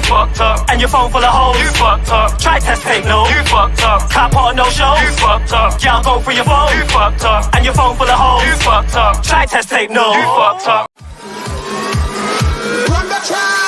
fucked up. And your phone full of hoes. You fucked up. Try test tape, no. You fucked up. Can't put on no show. You fucked up. Yeah, I'll go for your phone. You fucked up. And your phone full of hoes. You fucked up. Try test tape, no. You fucked up. Run the track.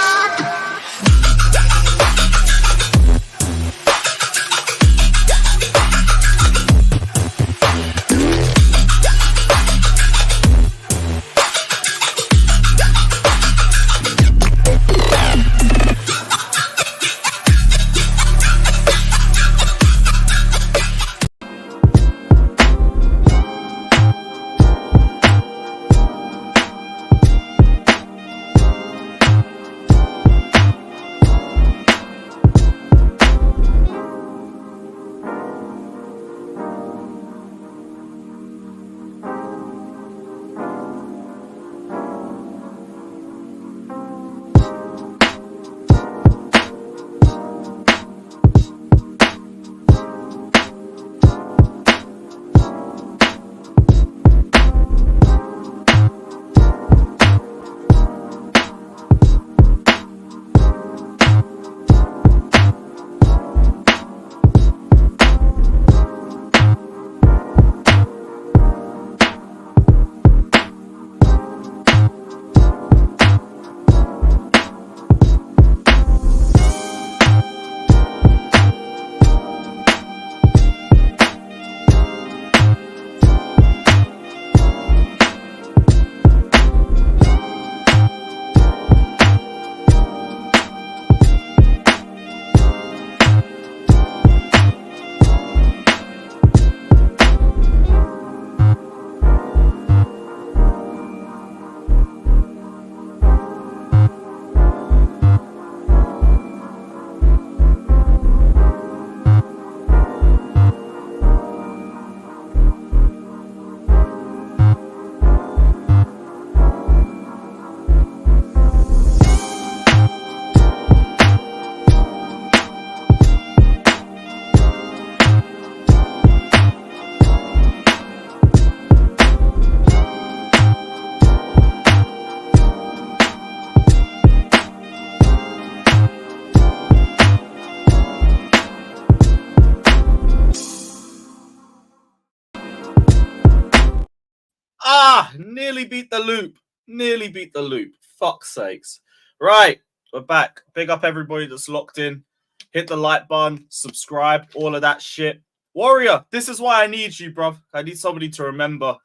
Nearly beat the loop. Nearly beat the loop. Fuck's sakes. Right, we're back. Big up everybody that's locked in. Hit the like button, subscribe, all of that shit. Warrior, this is why I need you, bruv. I need somebody to remember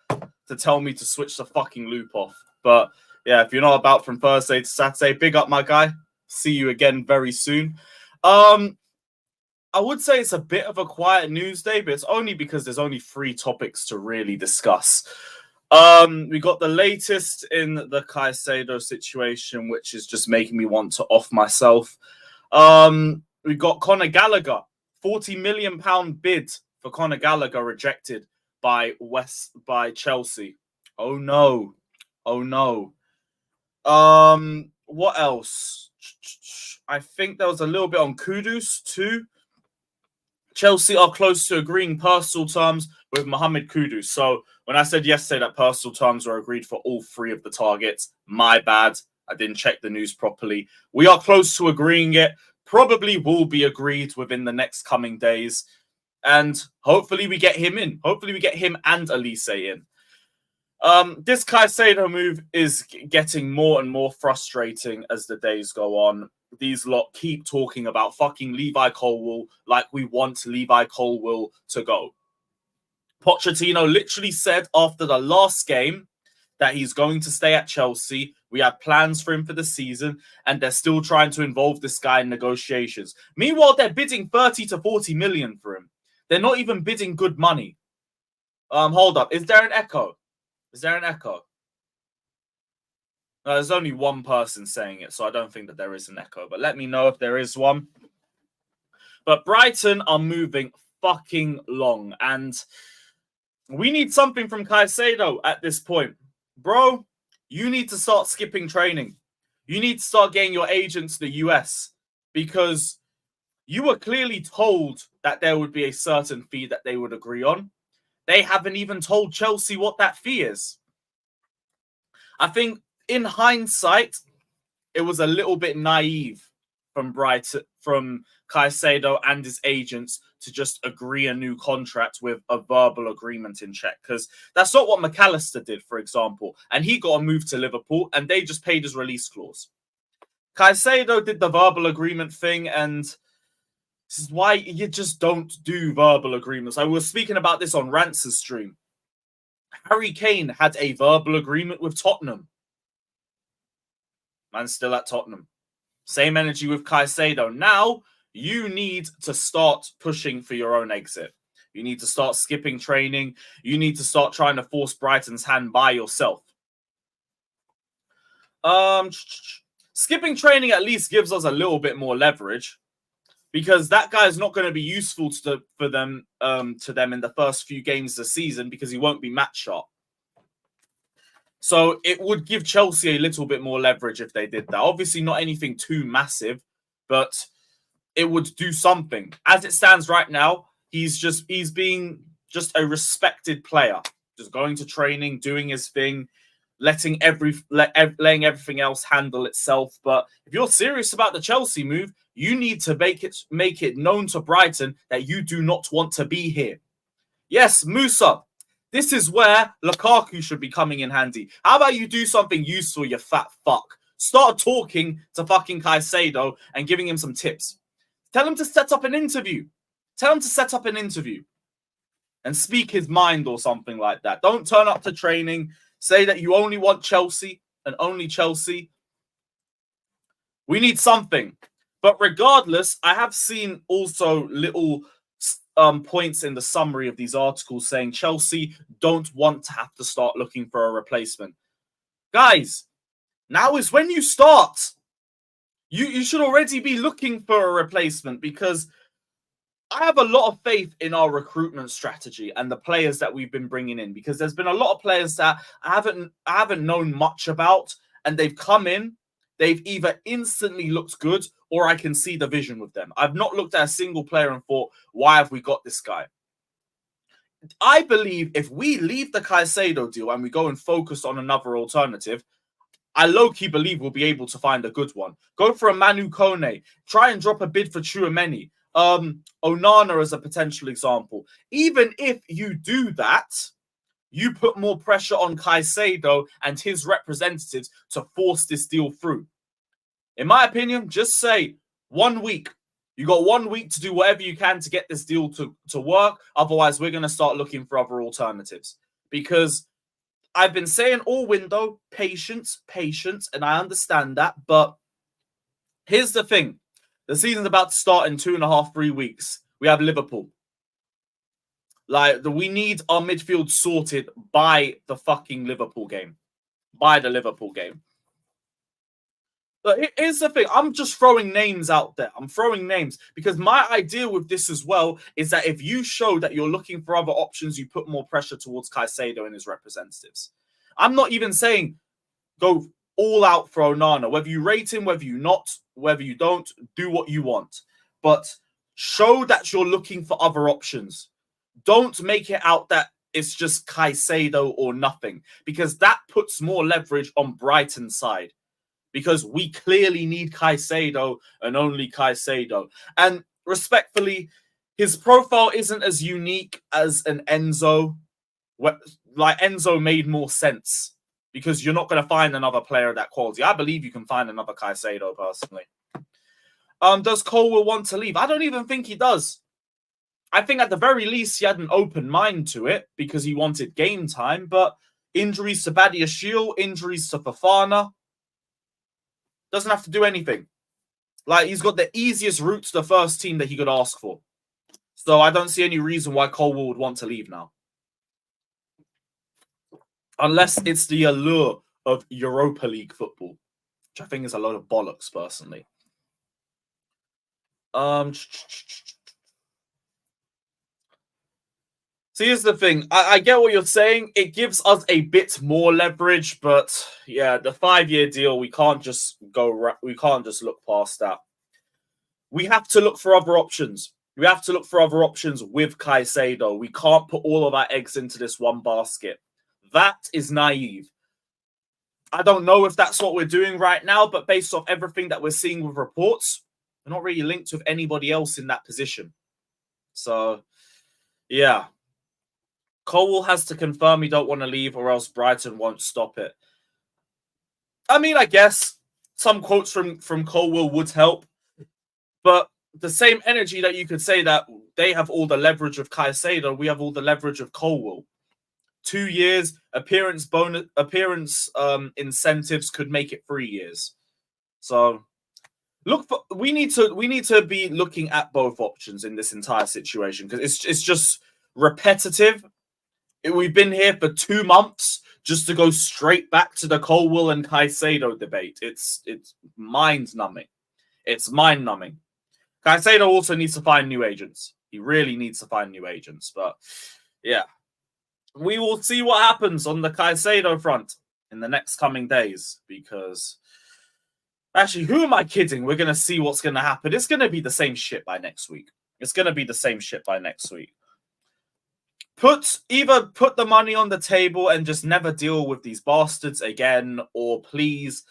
to tell me to switch the fucking loop off. But yeah, if you're not about from Thursday to Saturday, big up my guy. See you again very soon. I would say it's a bit of a quiet news day, but it's only because there's only 3 topics to really discuss. We got the latest in the Caicedo situation, which is just making me want to off myself. We got Conor Gallagher, £40 million bid for Conor Gallagher rejected by Chelsea. Oh no. What else? I think there was a little bit on Kudus too. Chelsea are close to agreeing personal terms with Mohamed Kudus. So when I said yesterday that personal terms were agreed for all 3 of the targets, my bad. I didn't check the news properly. We are close to agreeing it. Probably will be agreed within the next coming days. And hopefully we get him in. Hopefully we get him and Elise in. This Caicedo move is getting more and more frustrating as the days go on. These lot keep talking about fucking Levi Colwill like we want Levi Colwill to go. Pochettino literally said after the last game that he's going to stay at Chelsea. We have plans for him for the season, and they're still trying to involve this guy in negotiations. Meanwhile, they're bidding 30 to 40 million for him. They're not even bidding good money. Hold up. Is there an echo? No, there's only one person saying it, so I don't think that there is an echo. But let me know if there is one. But Brighton are moving fucking long, and we need something from Caicedo at this point. Bro, you need to start skipping training. You need to start getting your agent to the US, because you were clearly told that there would be a certain fee that they would agree on. They haven't even told Chelsea what that fee is. I think in hindsight, it was a little bit naive from Caicedo and his agents to just agree a new contract with a verbal agreement in check, because that's not what McAllister did, for example, and he got a move to Liverpool and they just paid his release clause. Caicedo did the verbal agreement thing, and this is why you just don't do verbal agreements. I was speaking about this on Rance's stream. Harry Kane had a verbal agreement with Tottenham. Man's still at Tottenham. Same energy with Caicedo. Now, you need to start pushing for your own exit. You need to start skipping training. You need to start trying to force Brighton's hand by yourself. Skipping training at least gives us a little bit more leverage, because that guy is not going to be useful to them in the first few games of the season, because he won't be match sharp. So it would give Chelsea a little bit more leverage if they did that. Obviously not anything too massive, but it would do something. As it stands right now, he's being just a respected player, just going to training, doing his thing, letting everything else handle itself. But if you're serious about the Chelsea move, you need to make it known to Brighton that you do not want to be here. Yes, Musa, this is where Lukaku should be coming in handy. How about you do something useful, you fat fuck? Start talking to fucking Caicedo and giving him some tips. Tell him to set up an interview. And speak his mind or something like that. Don't turn up to training. Say that you only want Chelsea and only Chelsea. We need something. But regardless, I have seen also little points in the summary of these articles saying Chelsea don't want to have to start looking for a replacement. Guys, now is when you start. You should already be looking for a replacement, because I have a lot of faith in our recruitment strategy and the players that we've been bringing in, because there's been a lot of players that I haven't known much about, and they've come in, they've either instantly looked good or I can see the vision with them. I've not looked at a single player and thought, why have we got this guy? I believe if we leave the Caicedo deal and we go and focus on another alternative, I low-key believe we'll be able to find a good one. Go for a Manu Kone. Try and drop a bid for Tchouaméni. Onana as a potential example. Even if you do that, you put more pressure on Caicedo and his representatives to force this deal through. In my opinion, just say 1 week. You got 1 week to do whatever you can to get this deal to work. Otherwise, we're going to start looking for other alternatives. Because I've been saying all window, patience, and I understand that. But here's the thing. The season's about to start in 2.5, 3 weeks. We have Liverpool. We need our midfield sorted by the fucking Liverpool game. By the Liverpool game. But here's the thing. I'm just throwing names out there. I'm throwing names. Because my idea with this as well is that if you show that you're looking for other options, you put more pressure towards Caicedo and his representatives. I'm not even saying go all out for Onana. Whether you rate him, whether you don't, do what you want. But show that you're looking for other options. Don't make it out that it's just Caicedo or nothing, because that puts more leverage on Brighton's side, because we clearly need Caicedo and only Caicedo. And respectfully, his profile isn't as unique as an Enzo. Like, Enzo made more sense, because you're not going to find another player of that quality. I believe you can find another Caicedo, personally. Does Cole want to leave? I don't even think he does. I think at the very least he had an open mind to it because he wanted game time, but injuries to Badiashile, injuries to Fofana, doesn't have to do anything. Like, he's got the easiest route to the first team that he could ask for. So I don't see any reason why Cole would want to leave now. Unless it's the allure of Europa League football, which I think is a load of bollocks, personally. So here's the thing. I get what you're saying. It gives us a bit more leverage, but yeah, the 5-year deal, we can't just look past that. We have to look for other options. We have to look for other options with Caicedo. We can't put all of our eggs into this one basket. That is naive. I don't know if that's what we're doing right now, but based off everything that we're seeing with reports, We're not really linked with anybody else in that position. So, yeah. Colwill has to confirm he don't want to leave or else Brighton won't stop it. I mean, I guess some quotes from Colwill would help. But the same energy that you could say that they have all the leverage of Caicedo, we have all the leverage of Colwill. 2 years, appearance incentives could make it 3 years. So we need to be looking at both options in this entire situation because it's just repetitive. We've been here for 2 months just to go straight back to the Colwill and Caicedo debate. It's mind-numbing. It's mind-numbing. Caicedo also needs to find new agents. He really needs to find new agents. But, yeah. We will see what happens on the Caicedo front in the next coming days. Because, actually, who am I kidding? We're going to see what's going to happen. It's going to be the same shit by next week. It's going to be the same shit by next week. Either put the money on the table and just never deal with these bastards again, or please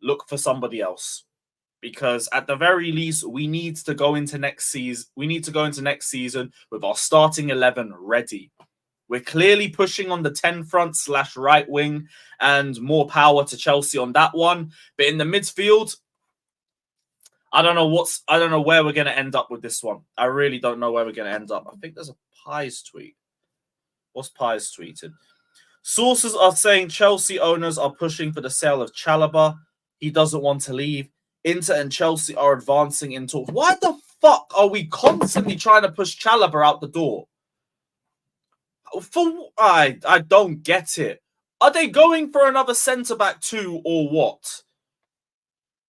look for somebody else. Because at the very least, we need to go into next season. We need to go into next season with our starting 11 ready. We're clearly pushing on the 10 front / right wing, and more power to Chelsea on that one. But in the midfield, I don't know where we're going to end up with this one. I really don't know where we're going to end up. I think there's a Pies tweet. What's Pies tweeted? Sources are saying Chelsea owners are pushing for the sale of Chalobah. He doesn't want to leave. Inter and Chelsea are advancing in talks. Why the fuck are we constantly trying to push Chalobah out the door? I don't get it. Are they going for another centre-back too, or what?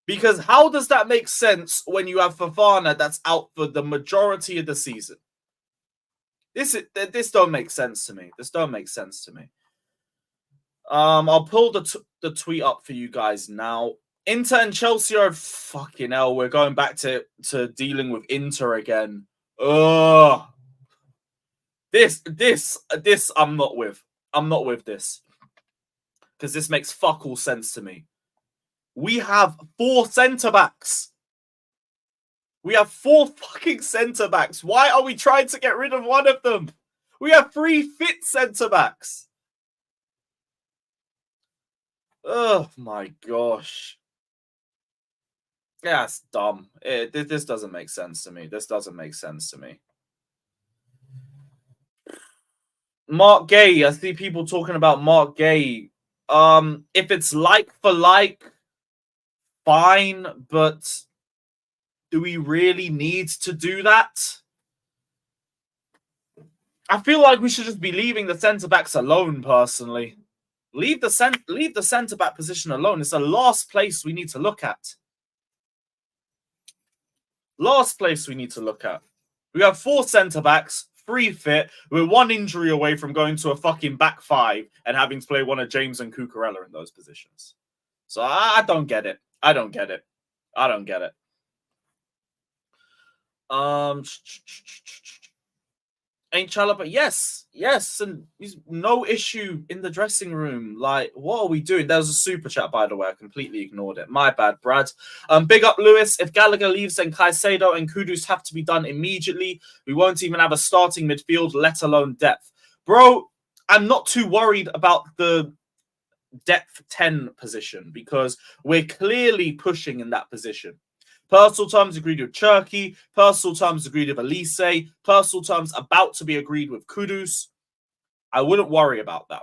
Because how does that make sense when you have Fofana that's out for the majority of the season? This don't make sense to me. This don't make sense to me. I'll pull the tweet up for you guys now. Inter and Chelsea are fucking hell. We're going back to dealing with Inter again. Ugh. This I'm not with. I'm not with this. Because this makes fuck all sense to me. We have 4 centre-backs. We have 4 fucking centre-backs. Why are we trying to get rid of one of them? We have 3 fit centre-backs. Oh my gosh. Yeah, it's dumb. This doesn't make sense to me. This doesn't make sense to me. Mark Gay. I see people talking about Mark Gay. If it's like for like, fine, but do we really need to do that? I feel like we should just be leaving the centre-backs alone, personally. Leave the centre-back position alone. It's the last place we need to look at. Last place we need to look at. We have 4 centre-backs, 3 fit. We're 1 injury away from going to a fucking back 5 and having to play one of James and Cucurella in those positions. So I don't get it. I don't get it. I don't get it. Ain't Chalobah? Yes, and he's no issue in the dressing room. Like, what are we doing? There was a super chat, by the way. I completely ignored it. My bad, Brad. Big up, Lewis. If Gallagher leaves, then Caicedo and Kudus have to be done immediately. We won't even have a starting midfield, let alone depth. Bro, I'm not too worried about the depth 10 position because we're clearly pushing in that position. Personal terms agreed with Cherki. Personal terms agreed with Elise. Personal terms about to be agreed with Kudus. I wouldn't worry about that.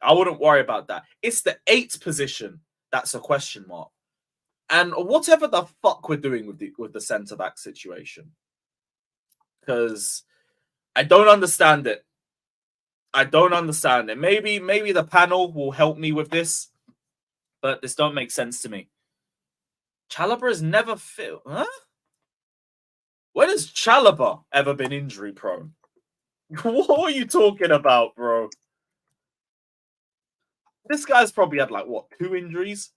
I wouldn't worry about that. It's the 8th position that's a question mark. And whatever the fuck we're doing with the centre-back situation. Because I don't understand it. I don't understand it. Maybe the panel will help me with this. But this don't make sense to me. Chalobah has never fit. Huh? When has Chalobah ever been injury prone? What are you talking about, bro? This guy's probably had, like, what, 2 injuries?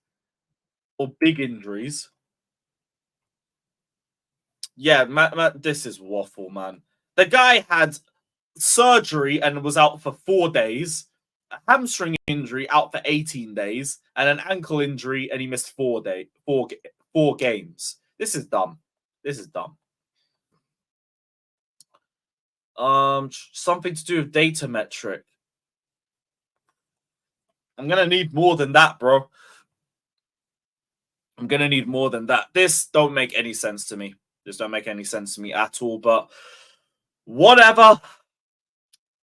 Or big injuries? Yeah, this is waffle, man. The guy had surgery and was out for 4 days, a hamstring injury out for 18 days, and an ankle injury, and he missed 4 games. This is dumb. This is dumb. Something to do with data metric. I'm gonna need more than that, bro. I'm gonna need more than that. This don't make any sense to me. This don't make any sense to me at all. But whatever.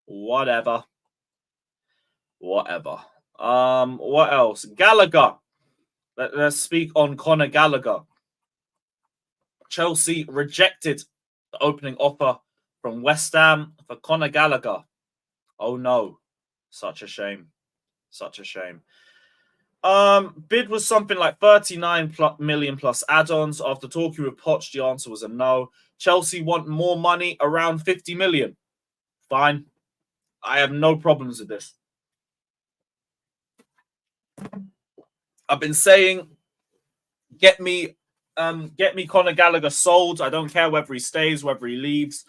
What else? Gallagher. Let's speak on Conor Gallagher. Chelsea rejected the opening offer from West Ham for Conor Gallagher. Oh no. Such a shame. Such a shame. Bid was something like 39 million plus add-ons. After talking with Poch, the answer was a no. Chelsea want more money, around 50 million. Fine. I have no problems with this. I've been saying, get me Conor Gallagher sold. I don't care whether he stays, whether he leaves,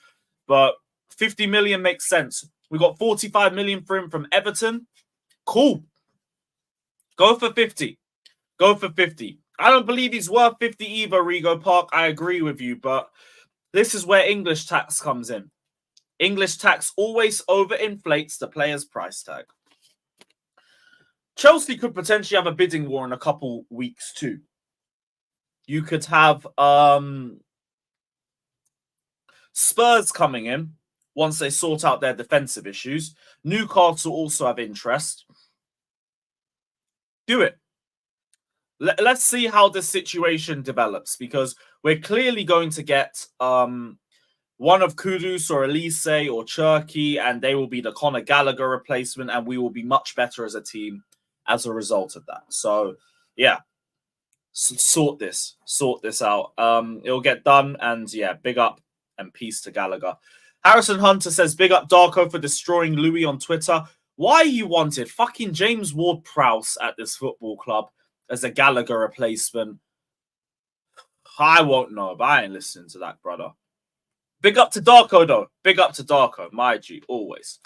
but 50 million makes sense. We got 45 million for him from Everton. Cool. Go for 50. Go for 50. I don't believe he's worth 50 either, Rigo Park. I agree with you, but this is where English tax comes in. English tax always overinflates the player's price tag. Chelsea could potentially have a bidding war in a couple weeks too. You could have Spurs coming in once they sort out their defensive issues. Newcastle also have interest. Do it. Let's see how this situation develops, because we're clearly going to get one of Kudus or Elise or Cherky, and they will be the Conor Gallagher replacement, and we will be much better as a team as a result of that. So, yeah, sort this out. It'll get done, and yeah, big up and peace to Gallagher. Harrison Hunter says, big up Darko for destroying Louis on Twitter. Why you wanted fucking James Ward-Prowse at this football club as a Gallagher replacement? I won't know, but I ain't listening to that, brother. Big up to Darko, though. Big up to Darko, my G, always.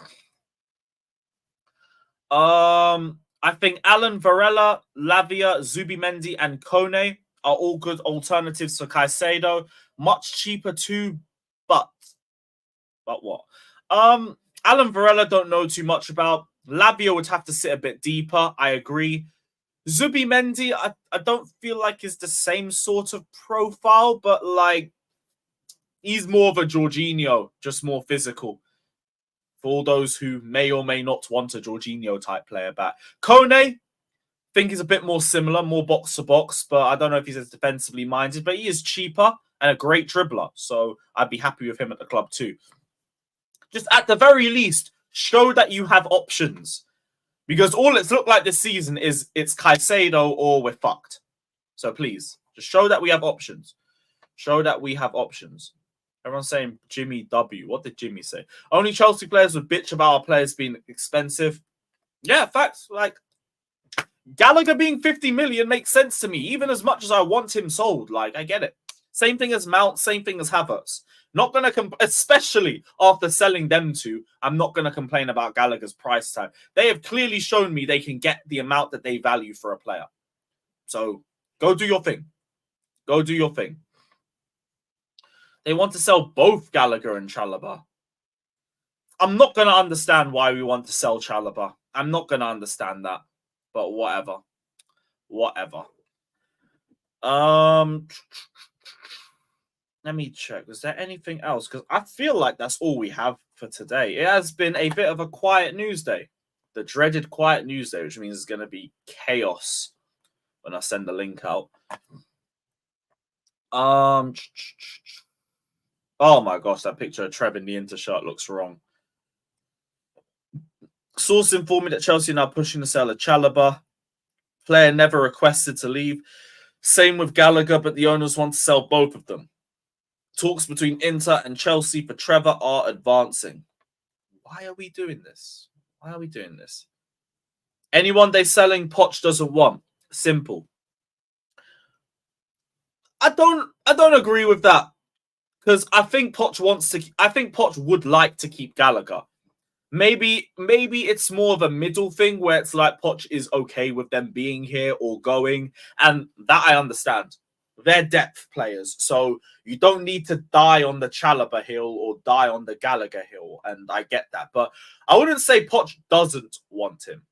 I think Alan Varela, Lavia, Zubimendi, and Kone are all good alternatives for Caicedo. Much cheaper too, but what? Alan Varela don't know too much about. Lavia would have to sit a bit deeper. I agree. Zubimendi, I don't feel like is the same sort of profile, but like he's more of a Jorginho, just more physical. For all those who may or may not want a Jorginho type player back. Kone, think he's a bit more similar, more box to box, but I don't know if he's as defensively minded, but he is cheaper and a great dribbler. So I'd be happy with him at the club too. Just at the very least, show that you have options. Because all it's looked like this season is it's Caicedo or we're fucked. So please, just show that we have options. Show that we have options. Everyone's saying Jimmy W. What did Jimmy say? Only Chelsea players would bitch about our players being expensive. Yeah, facts. Like, Gallagher being 50 million makes sense to me, even as much as I want him sold. Like, I get it. Same thing as Mount, same thing as Havertz. Not going to, especially after selling them two, I'm not going to complain about Gallagher's price tag. They have clearly shown me they can get the amount that they value for a player. So, go do your thing. Go do your thing. They want to sell both Gallagher and Chalobah. I'm not going to understand why we want to sell Chalobah. I'm not going to understand that. But whatever. Whatever. Let me check. Was there anything else? Because I feel like that's all we have for today. It has been a bit of a quiet news day. The dreaded quiet news day, which means it's going to be chaos when I send the link out. Oh my gosh, that picture of Trev in the Inter shirt looks wrong. Source informed me that Chelsea are now pushing the sale of Chalobah. Player never requested to leave. Same with Gallagher, but the owners want to sell both of them. Talks between Inter and Chelsea for Trevor are advancing. Why are we doing this? Why are we doing this? Anyone they're selling, Poch doesn't want. Simple. I don't agree with that. Because I think Poch would like to keep Gallagher. Maybe it's more of a middle thing where it's like Poch is okay with them being here or going, and that I understand. They're depth players. So you don't need to die on the Chalobah hill or die on the Gallagher hill. And I get that. But I wouldn't say Poch doesn't want him.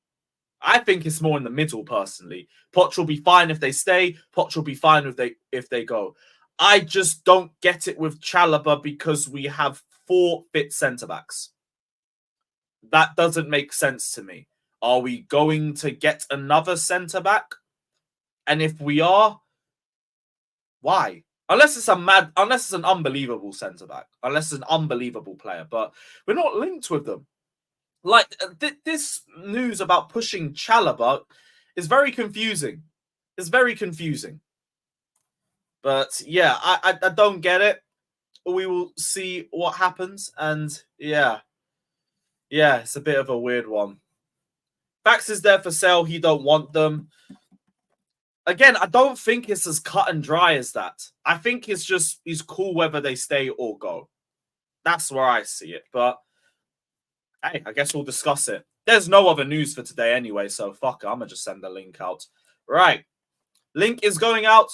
I think it's more in the middle, personally. Poch will be fine if they stay. Poch will be fine if they go. I just don't get it with Chalobah because we have 4 fit centre-backs. That doesn't make sense to me. Are we going to get another centre-back? And if we are, why? Unless it's an unbelievable centre-back. Unless it's an unbelievable player. But we're not linked with them. Like, this news about pushing Chalobah is very confusing. It's very confusing. But, yeah, I don't get it. We will see what happens. And, yeah, it's a bit of a weird one. Fax is there for sale. He don't want them. Again, I don't think it's as cut and dry as that. I think it's just he's cool whether they stay or go. That's where I see it. But, hey, I guess we'll discuss it. There's no other news for today anyway, so fuck it. I'm going to just send the link out. Right. Link is going out.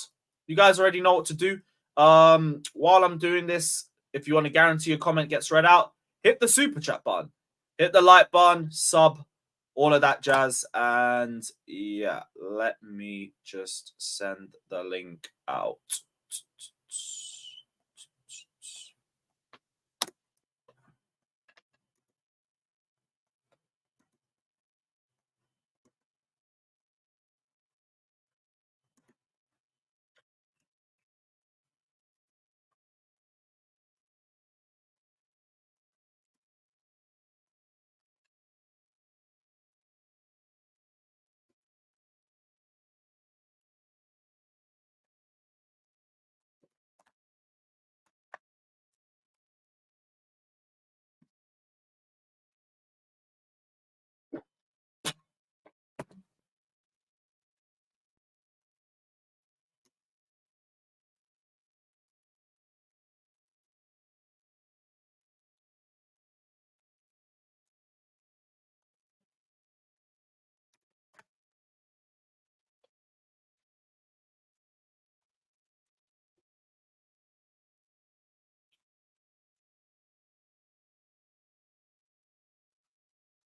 You guys already know what to do. While I'm doing this, if you want to guarantee your comment gets read out, hit the super chat button. Hit the like button, sub, all of that jazz. And yeah, let me just send the link out.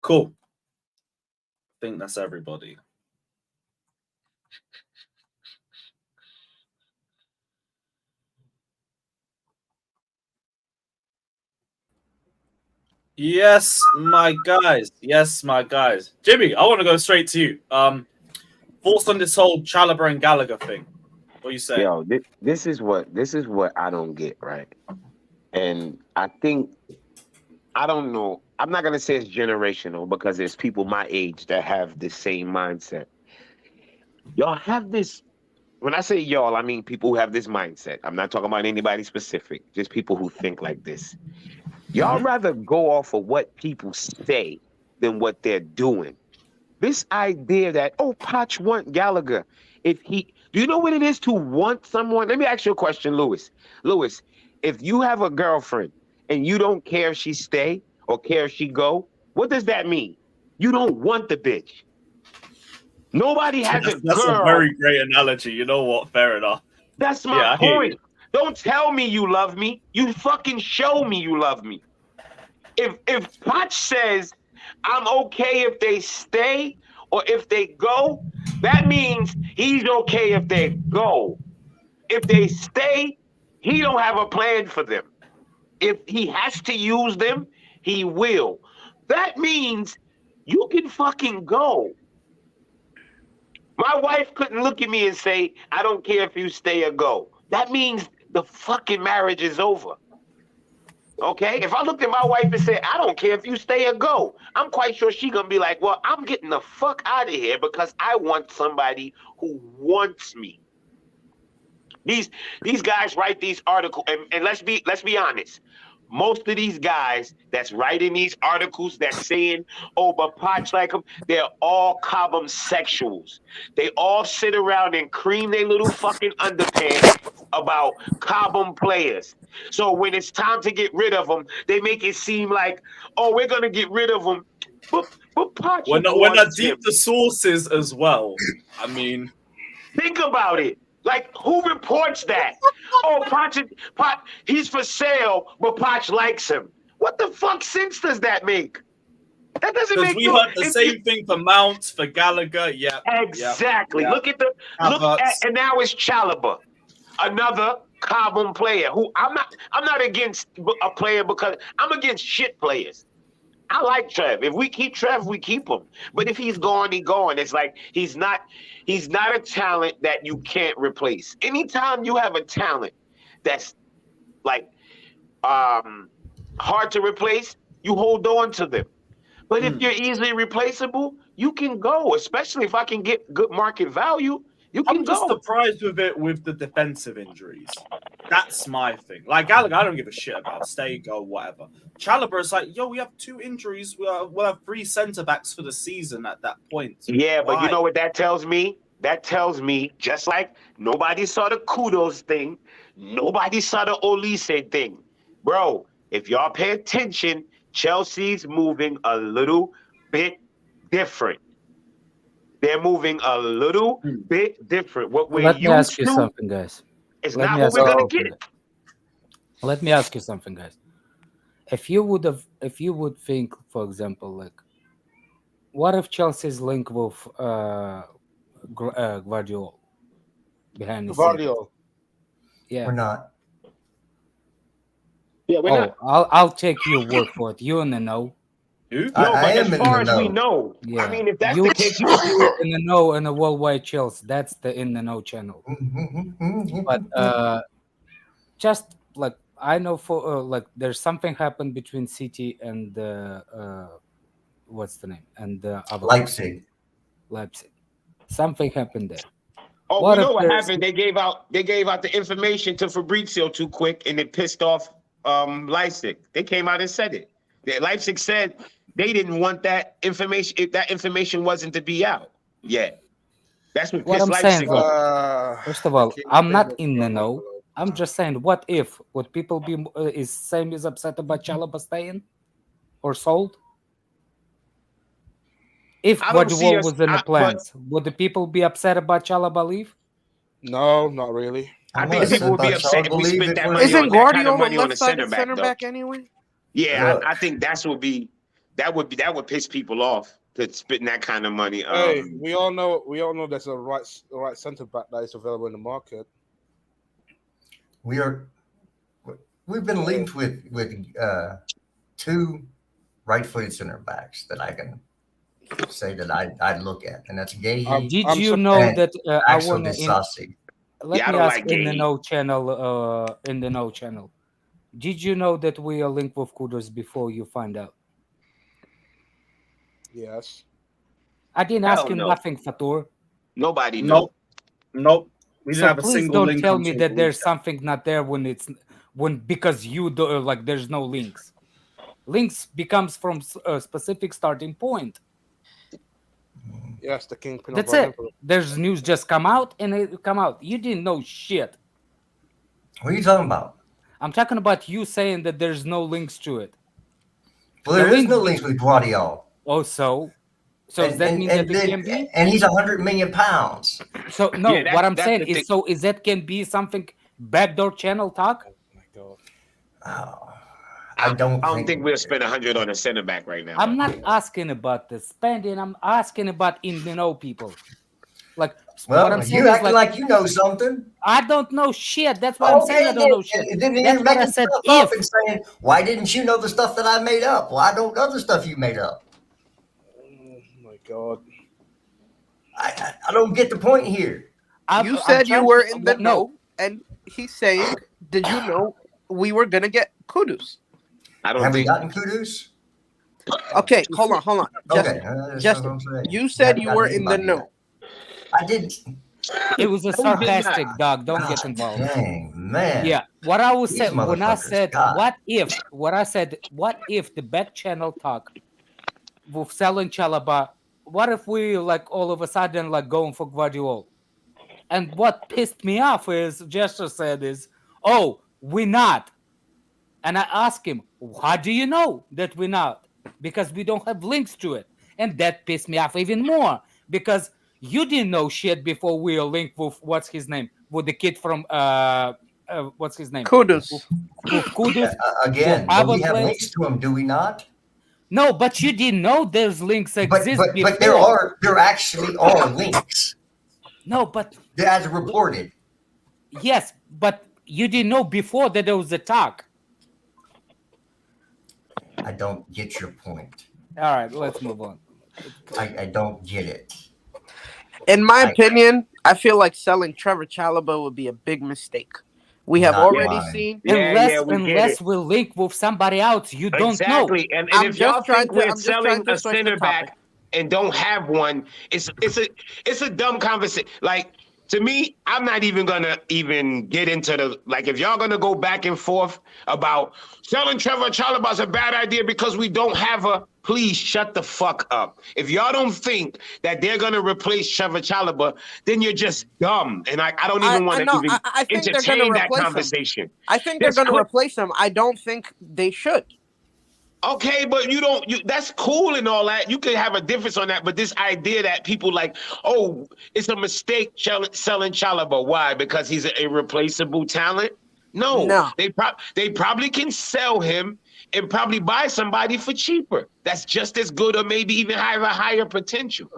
Cool. I think that's everybody. Yes, my guys. Yes, my guys. Jimmy, I want to go straight to you. Thoughts on this whole Chalobah and Gallagher thing? What you say? Yo, this is what I don't get, right? And I think I don't know. I'm not gonna say it's generational because there's people my age that have the same mindset. Y'all have this. When I say y'all, I mean people who have this mindset. I'm not talking about anybody specific, just people who think like this. Y'all rather go off of what people say than what they're doing. This idea that, oh, Poch want Gallagher. Do you know what it is to want someone? Let me ask you a question, Lewis. Lewis, if you have a girlfriend and you don't care if she stay or care if she go, what does that mean? You don't want the bitch. Nobody has a girl. That's a very great analogy. You know what? Fair enough. That's my point. Don't tell me you love me. You fucking show me you love me. If Poch says I'm okay if they stay or if they go, that means he's okay if they go. If they stay, he don't have a plan for them. If he has to use them, he will. That means you can fucking go. My wife couldn't look at me and say, I don't care if you stay or go. That means the fucking marriage is over. Okay? If I looked at my wife and said, I don't care if you stay or go, I'm quite sure she's going to be like, well, I'm getting the fuck out of here because I want somebody who wants me. These guys write these articles, and let's be honest. Most of these guys that's writing these articles that's saying, oh, but Poch like them, they're all Cobham sexuals. They all sit around and cream their little fucking underpants about Cobham players. So when it's time to get rid of them, they make it seem like, oh, we're going to get rid of them. But Poch We're not deep the sources as well. I mean... Think about it. Like, who reports that? Oh, Poch, he's for sale, but Poch likes him. What the fuck sense does that make? That doesn't Because make we no. heard the same thing for Mount, for Gallagher. Yeah. Exactly. Yep. Look at and now it's Chalobah, another Carbon player who I'm not against a player because I'm against shit players. I like Trev. If we keep Trev, we keep him. But if he's gone, he's gone. It's like he's not a talent that you can't replace. Anytime you have a talent that's like hard to replace, you hold on to them. But if you're easily replaceable, you can go, especially if I can get good market value. You can I'm just go. surprised with the defensive injuries. That's my thing. Like Gallagher, I don't give a shit about stay, go, whatever. Chalobah is like, yo, we have 2 injuries. We'll have 3 centre backs for the season at that point. Yeah, but you know what that tells me? That tells me, just like nobody saw the kudos thing, nobody saw the Olise thing. Bro, if y'all pay attention, Chelsea's moving a little bit different. They're moving a little bit different. What we're Let me used ask you to something, guys. is Let not me what ask we're you going to something. get. Let me ask you something, guys. If you would think, for example, like, what if Chelsea's link with Guardiola behind the scene? Guardiola. Yeah. We're not. Yeah, we're not. I'll take your word for it. You in the know. Who? No, I but am as in far the as we know. know, Yeah. I mean, if that's you the case, you in the know in the worldwide Chelsea. That's the in the know channel. But just like I know for like there's something happened between City and what's the name and the other Leipzig. Leipzig. Something happened there. Oh, What we if know what there's- happened. They gave out the information to Fabrizio too quick, and it pissed off Leipzig. They came out and said it. Leipzig said they didn't want that information. If that information wasn't to be out yet, that's what What pissed I'm saying, Leipzig off. First of all, I'm not in the know. I'm just saying, what if? Would people be is same as upset about Chalobah staying or sold? If I don't see Guardiola us- was in the but- plans, would the people be upset about Chalobah leave? No, not really. I think people would be upset if we spent that money Isn't on that kind of Guardiola money on a left-sided center center back. back anyway? Yeah, Look. I think that would piss people off to spend that kind of money. Hey, we all know there's a right centre back that is available in the market. We've been linked with 2 right-footed center backs that I can say that I'd look at, and that's Gahey. Did I'm you know and that I Axel want to? Disasi. Let Yeah, I me don't ask like in the Gahey. know channel. In the know channel, did you know that we are linked with Kudus before you find out? Yes. I didn't Hell ask you no. nothing, Fatur. Nobody knows. Nope. We didn't So have a please single don't link. tell on me social that there's media. something not there when because you do like there's no links. Links becomes from a specific starting point. Yes, the kingpin. That's of our it. emperor. There's news just come out and it come out. You didn't know shit. What are you talking about? I'm talking about you saying that there's no links to it. Well, there The is no link- links with Guardiola. Oh, so does that mean that it can be? And he's 100 million pounds. So no, Yeah, what I'm that's saying the thing. is that can be something backdoor channel talk. Oh my god. Oh, I don't think we'll spend 100 on a center back right now. I'm not asking about the spending. I'm asking about in the know people. Like what I'm Well, saying you is acting like you know something. I don't know shit. That's why I'm saying I don't know shit. Then That's you're what I making said. stuff up and saying, why didn't you know the stuff that I made up? Well, I don't know the stuff you made up. Oh my god. I don't get the point here. You said you were in the know, and he's saying, "Did you know we were gonna get Kudus?" I don't Have we think. gotten kudos? Okay, hold on. Okay. Justin, That's what I'm saying. you said Haven't you were gotten in the anybody know. yet. I didn't. It was a sarcastic dog. Don't get involved. Dang, man. Yeah. What I was These saying when I motherfuckers, said God. what if the back channel talk with selling Chalobah, what if we like all of a sudden like going for Guardiola? And what pissed me off is Gesture said is, oh, we're not. And I asked him, how do you know that we're not? Because we don't have links to it. And that pissed me off even more because you didn't know shit before we were linked with what's his name, with the kid from what's his name? Kudus. Kudus. Again, Well, but we our have players- links to him, do we not? No, but you didn't know there's links But exist before. but there actually are links No, but as reported. yes, but you didn't know before that there was a talk. I don't get your point. All right, let's move on. I don't get it. In my I- opinion, I feel like selling Trevor Chalobah would be a big mistake. We have Not already mine. seen. Unless we link with somebody else, you don't know. Exactly. And I'm if y'all just trying think to- we're I'm just selling trying to a switch the center topic. back and don't have one, it's a dumb conversation. Like, to me, I'm not even gonna even get into the, like, if y'all gonna go back and forth about selling Trevor Chalobah is a bad idea because we don't have a, please shut the fuck up. If y'all don't think that they're gonna replace Trevor Chalobah, then you're just dumb. And I don't even want to even I think they're entertain going to that replace him. conversation. I think they're There's going to cl- replace him. I don't think they should. Okay, but that's cool and all that. You could have a difference on that, but this idea that people like, oh, it's a mistake selling Chalobah. Why? Because he's an irreplaceable talent? No. They probably can sell him and probably buy somebody for cheaper. That's just as good or maybe even have a higher potential.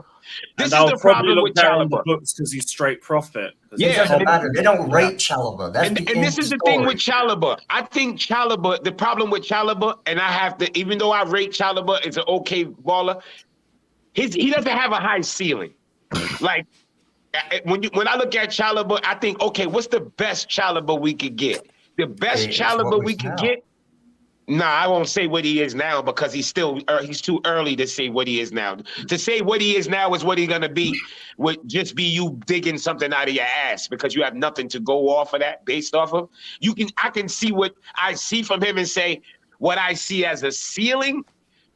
This is they'll the probably problem look with better on the Chalobah. books because he's straight profit. It Yeah, doesn't matter. They don't rate Chalobah. That's And the this is the thing with Chalobah. I think Chalobah, the problem with Chalobah, and I have to, even though I rate Chalobah as an okay baller, he doesn't have a high ceiling. Like, when I look at Chalobah, I think, okay, what's the best Chalobah we could get? The best It's Chalobah what we we could now. get? Nah, I won't say what he is now because he's too early to say what he is now. To say what he is now is what he's gonna be would just be you digging something out of your ass because you have nothing to go off of that based off of. I can see what I see from him and say what I see as a ceiling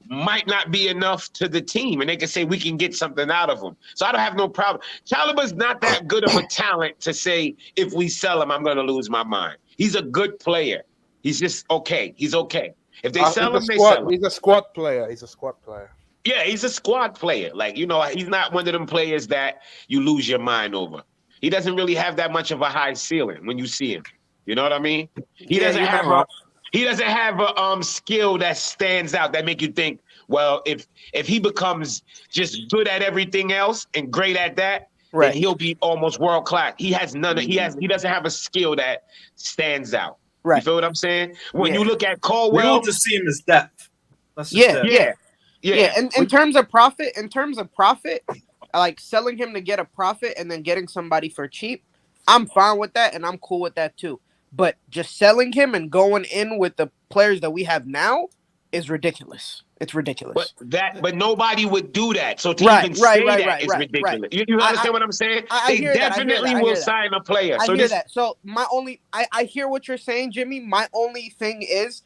might not be enough to the team, and they can say we can get something out of him. So I don't have no problem. Chalobah's not that good of a talent to say if we sell him, I'm gonna lose my mind. He's a good player. He's just okay. He's okay. If they sell him, they sell him. He's a squad player. He's a squad player. Yeah, he's a squad player. Like, he's not one of them players that you lose your mind over. He doesn't really have that much of a high ceiling when you see him. You know what I mean? He doesn't have a skill that stands out that make you think, well, if he becomes just good at everything else and great at that, then he'll be almost world class. He has none of, he doesn't have a skill that stands out. Right. You feel what I'm saying? When you look at We Caldwell, all just see him as depth. That's just Yeah, depth. Yeah. And in terms of profit, like selling him to get a profit and then getting somebody for cheap, I'm fine with that and I'm cool with that too. But just selling him and going in with the players that we have now is ridiculous. It's ridiculous. But nobody would do that. So to even say that is ridiculous. You understand what I'm saying? They definitely will sign a player. I hear that. So I hear what you're saying, Jimmy. My only thing is,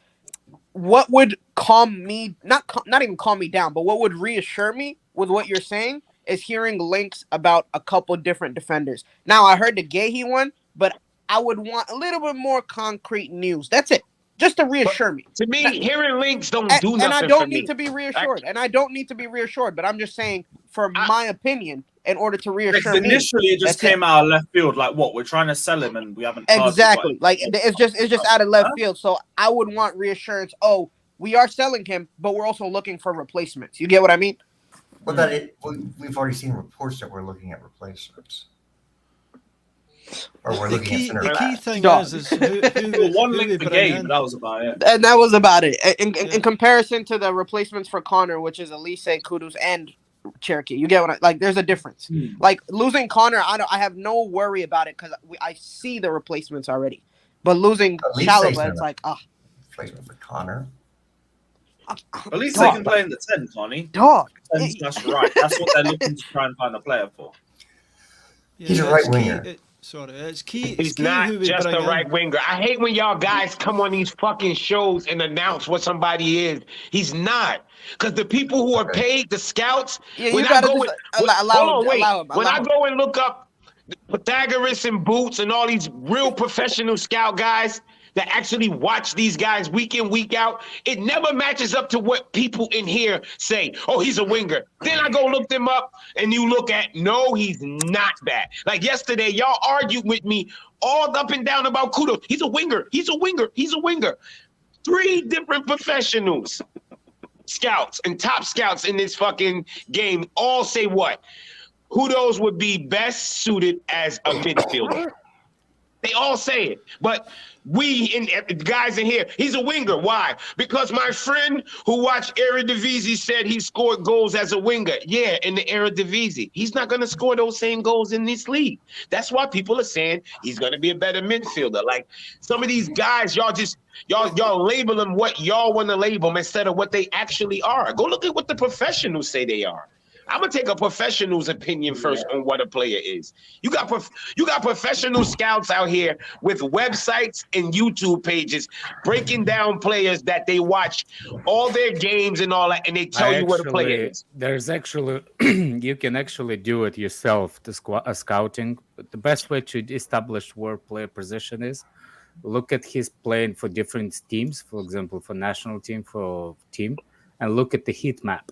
what would calm me, not even calm me down, but what would reassure me with what you're saying is hearing links about a couple different defenders. Now I heard the Gahey one, but I would want a little bit more concrete news. That's it. Just to reassure me. To me, hearing links don't do nothing. And I don't for need me. to be reassured. But I'm just saying, for my opinion, in order to reassure me. Initially, it just came out of left field. Like, what? We're trying to sell him, and we haven't. Exactly. Like it's just out of left field. So I would want reassurance. Oh, we are selling him, but we're also looking for replacements. You get what I mean? Well, we've already seen reports that we're looking at replacements. Or we're looking at center The back. key thing is who one we link the bring game, in. but that was about it. And that was about it. In comparison to the replacements for Conor, which is Elise, Kudus, and Cherokee. You get what I like? There's a difference. Like losing Conor, I have no worry about it because I see the replacements already. But losing Chalobah, it's like replacement for Conor. At least they can play in the 10, Connie. Dog. That's right. That's what they're looking to try and find a player for. Yeah, He's a right winger. It's key. He's key not who we just bring a in. right winger. I hate when y'all guys come on these fucking shows and announce what somebody is. He's not. Because the people who are paid, the scouts, when I go and look up Pythagoras and Boots and all these real professional scout guys, that actually watch these guys week in, week out, it never matches up to what people in here say. Oh, he's a winger. Then I go look them up, and you look at, no, he's not that. Like yesterday, y'all argued with me all up and down about Kudos. He's a winger. He's a winger. He's a winger. 3 different professionals, scouts and top scouts in this fucking game all say what? Kudos would be best suited as a midfielder. They all say it, but guys in here, he's a winger. Why? Because my friend who watched Eredivisie said he scored goals as a winger. Yeah, in the Eredivisie. He's not going to score those same goals in this league. That's why people are saying he's going to be a better midfielder. Like some of these guys, y'all label them what y'all want to label them instead of what they actually are. Go look at what the professionals say they are. I'm gonna take a professional's opinion first on what a player is. You got professional scouts out here with websites and YouTube pages breaking down players that they watch all their games and all that, and they tell you what a player is. There's actually you can actually do it yourself. Scouting. But the best way to establish where player position is, look at his playing for different teams. For example, for national team, and look at the heat map.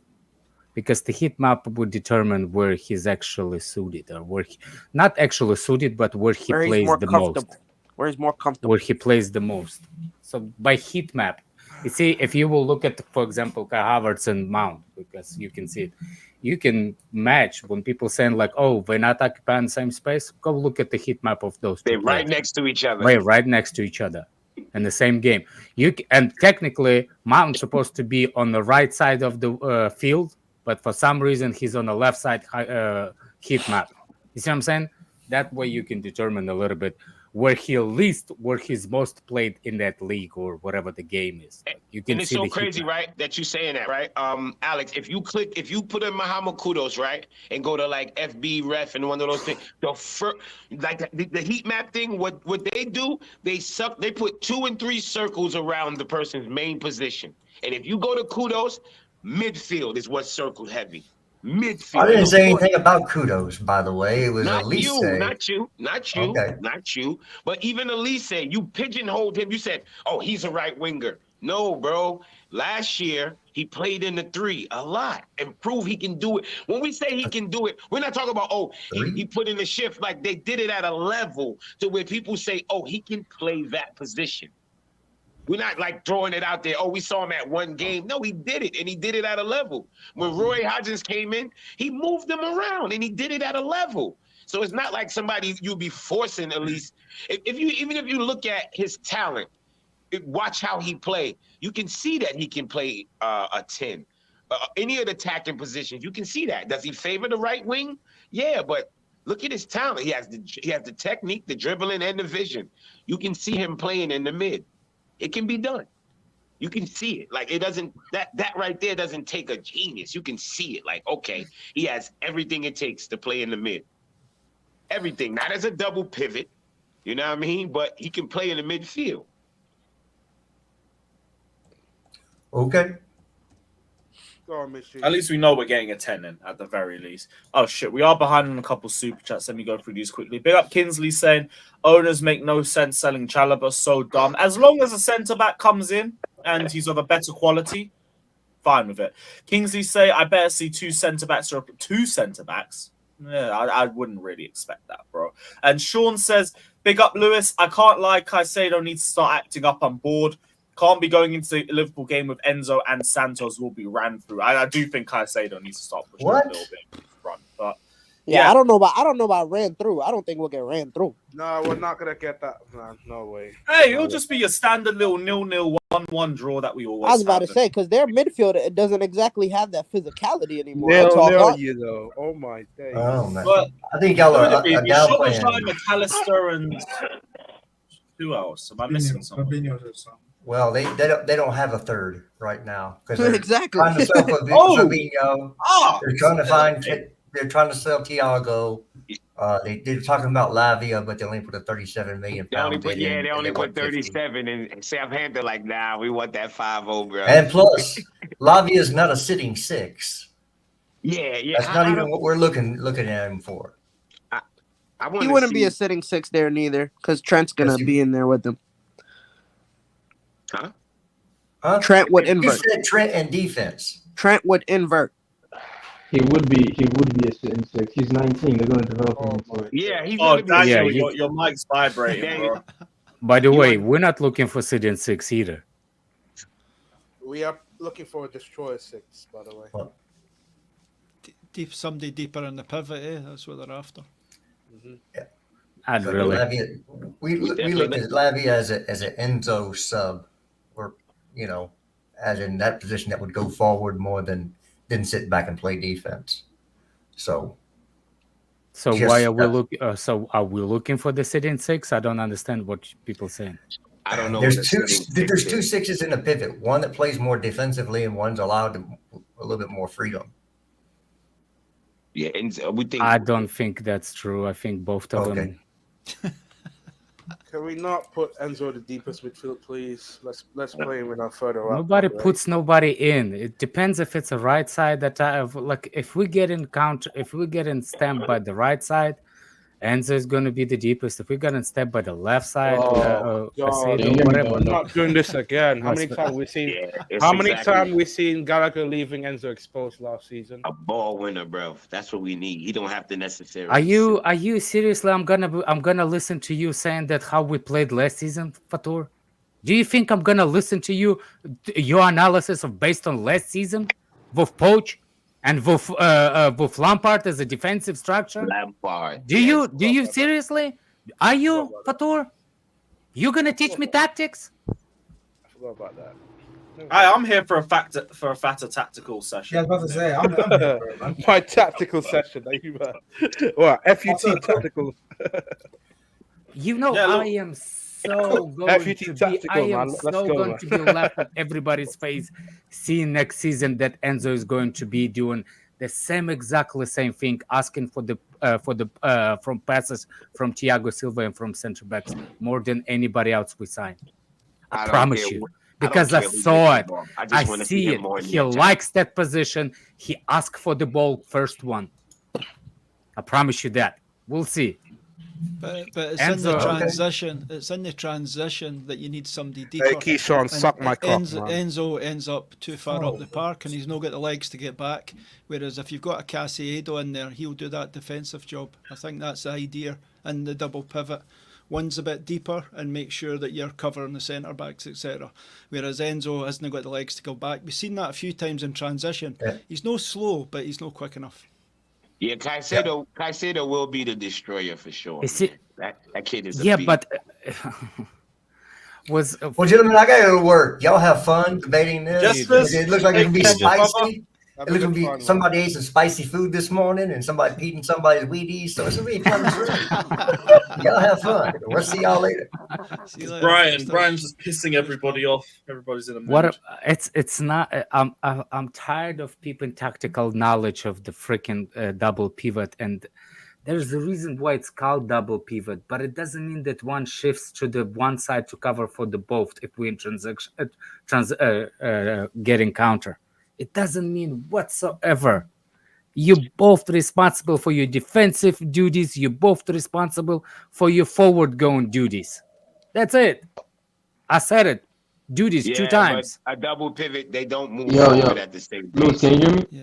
Because the heat map would determine where he's actually suited, or where not actually suited, but where he plays the most. Where he's more comfortable. Where he plays the most. So by heat map, you see, if you will look at, for example, Kai Havertz and Mount, because you can see it, you can match when people saying like, oh, they're not occupying the same space. Go look at the heat map of those. They're right next to each other. Right next to each other. In the same game. And technically, Mount's supposed to be on the right side of the field. But for some reason, he's on the left side heat map. You see what I'm saying? That way you can determine a little bit where he's most played in that league or whatever the game is. You can and it's see so crazy, right, that you're saying that, right? Alex, if you put in Muhammad Kudos, right, and go to like FB Ref and one of those things, the heat map thing, what they do, they put 2 and 3 circles around the person's main position. And if you go to Kudos, midfield is what's circled heavy. Midfield. I didn't say anything about Kudos, by the way. It was Elise. Not you. But even Elise, you pigeonholed him. You said, oh, he's a right winger. No, bro. Last year, he played in the 3 a lot and proved he can do it. When we say he can do it, we're not talking about, he put in the shift. Like they did it at a level to where people say, oh, he can play that position. We're not like throwing it out there. Oh, we saw him at one game. No, he did it, and he did it at a level. When Roy Hodgins came in, he moved them around, and he did it at a level. So it's not like somebody you'll be forcing at least. Even if you look at his talent, watch how he play. You can see that he can play a 10. Any of the attacking positions, you can see that. Does he favor the right wing? Yeah, but look at his talent. He has the technique, the dribbling, and the vision. You can see him playing in the mid. It can be done. You can see it. Like it doesn't, that right there doesn't take a genius. You can see it. Like, okay, he has everything it takes to play in the mid. Everything. Not as a double pivot, you know what I mean? But he can play in the midfield. Okay. Go on, Mitchy. At least we know we're getting a 10 in, at the very least. Oh, shit. We are behind on a couple super chats. Let me go through these quickly. Big up Kinsley saying, owners make no sense selling Chalobah. So dumb. As long as a centre-back comes in and he's of a better quality, fine with it. Kingsley say, I better see 2 centre-backs. Or 2 centre-backs? Yeah, I wouldn't really expect that, bro. And Sean says, big up Lewis. I can't lie. Caicedo needs to start acting up on board. Can't be going into the Liverpool game with Enzo and Santos will be ran through. I do think Caicedo needs to start pushing a little bit in front. But yeah, I don't know about ran through. I don't think we'll get ran through. No, we're not gonna get that. No way. Hey, it'll just be a standard little 0-0, 1-1 draw that we always. I was about to say because their midfield it doesn't exactly have that physicality anymore. You know. Oh my days. Oh man. But I think y'all are Szoboszlai, McAllister, and who else? Am I missing someone? Well, they don't have a third right now because they're exactly trying to sell Fabinho. They're trying to sell Thiago. They're talking about Lavia, but they only put a 37 million pound bid in. They only put 37, and Southampton like, nah, we want that 5-0, bro. And plus, Lavia is not a sitting 6. Yeah. That's not even what we're looking at him for. He wouldn't be a sitting 6 there neither because Trent's gonna be in there with them. Huh? Trent would He invert. said Trent and defense. Trent would invert. He would be a sitting six. He's 19. They're going to develop him. Oh my Yeah, he's Oh, gonna be. Daniel, Yeah, your mic's vibrating, bro. By the You way, want- we're not looking for sitting six either. We are looking for a destroyer 6, by the way. Somebody deeper in the pivot, eh? That's what they're after. I'd So really. Lavia, we looked definitely- at Lavia as an Enzo sub, or as in that position that would go forward more than sit back and play defense. So So Just why are we that- So are we looking for the sitting six? I don't understand what people saying. I don't know. there's what two the sitting there's six two is. sixes in a pivot. One that plays more defensively, and one's allowed a little bit more freedom. Yeah, and we think. I don't think that's true. I think both of Okay. them. Can we not put Enzo the deepest midfield, please? Let's play him in our further up. Nobody right? puts nobody in. It depends if it's a right side that I have. Like if we get in stamped by the right side, Enzo is going to be the deepest. If we get in stamped by the left side, God. Caicedo, whatever. We're not doing this again. How many That's- times we seen? Yeah, it's How many exactly times we seen Gallagher leaving Enzo exposed last season? a ball winner, bro? That's what we need. He don't have to necessarily. Are you seriously? I'm gonna listen to you saying that how we played last season, Fatur. Do you think I'm gonna listen to you, your analysis of based on last season, with Poach and with Lampard as a defensive structure? Lampard. Do you seriously? Are you Fatur? You gonna teach me tactics? I forgot about that. I'm here for a fatter tactical session. Yeah, I was about to say, I'm here for it, man. My tactical session. What? FUT tactical. You know, Yeah, look. I am so going FUT to be. tactical, I am man. Let's so go, going man. to be laughing at everybody's face, seeing next season that Enzo is going to be doing the exactly same thing, asking for the from passes from Thiago Silva and from centre backs more than anybody else we sign. I don't promise care you, what- because don't I care who saw gets it. the ball. I just wanna see him it. more in He the attack. likes that position. He asked for the ball first one. I promise you that. We'll see. But it's in the Enzo- transition. It's in the transition that you need somebody deeper. Hey, Keyshawn, And suck my cock, Enzo, man. Enzo ends up too far up the park, and he's not got the legs to get back. Whereas if you've got a Caicedo in there, he'll do that defensive job. I think that's the idea in the double pivot. One's a bit deeper and make sure that you're covering the centre backs, etc. Whereas Enzo hasn't got the legs to go back. We've seen that a few times in transition. Yeah. He's no slow, but he's not quick enough. Yeah, Caicedo will be the destroyer for sure. Is it? That kid is a Yeah, beast. but was Well, gentlemen, I gotta go to work. Y'all have fun debating this. Justice. It looks like it can be Hey, Kevin, spicy. It looks like be somebody ate some spicy food this morning, and somebody eating somebody's Wheaties. So it's gonna be fun. Y'all have fun. We'll see y'all later. See you later. Brian's just pissing everybody off. Everybody's in a mood. what? It's not. I'm tired of people tactical knowledge of the freaking double pivot, and there's a reason why it's called double pivot, but it doesn't mean that one shifts to the one side to cover for the both if we in getting counter. It doesn't mean whatsoever. You're both responsible for your defensive duties. You're both responsible for your forward going duties. That's it. I said it. Duties two but times. a double pivot, they don't move Yo, forward yo. at the same Lewis, time. can you hear me? Yeah.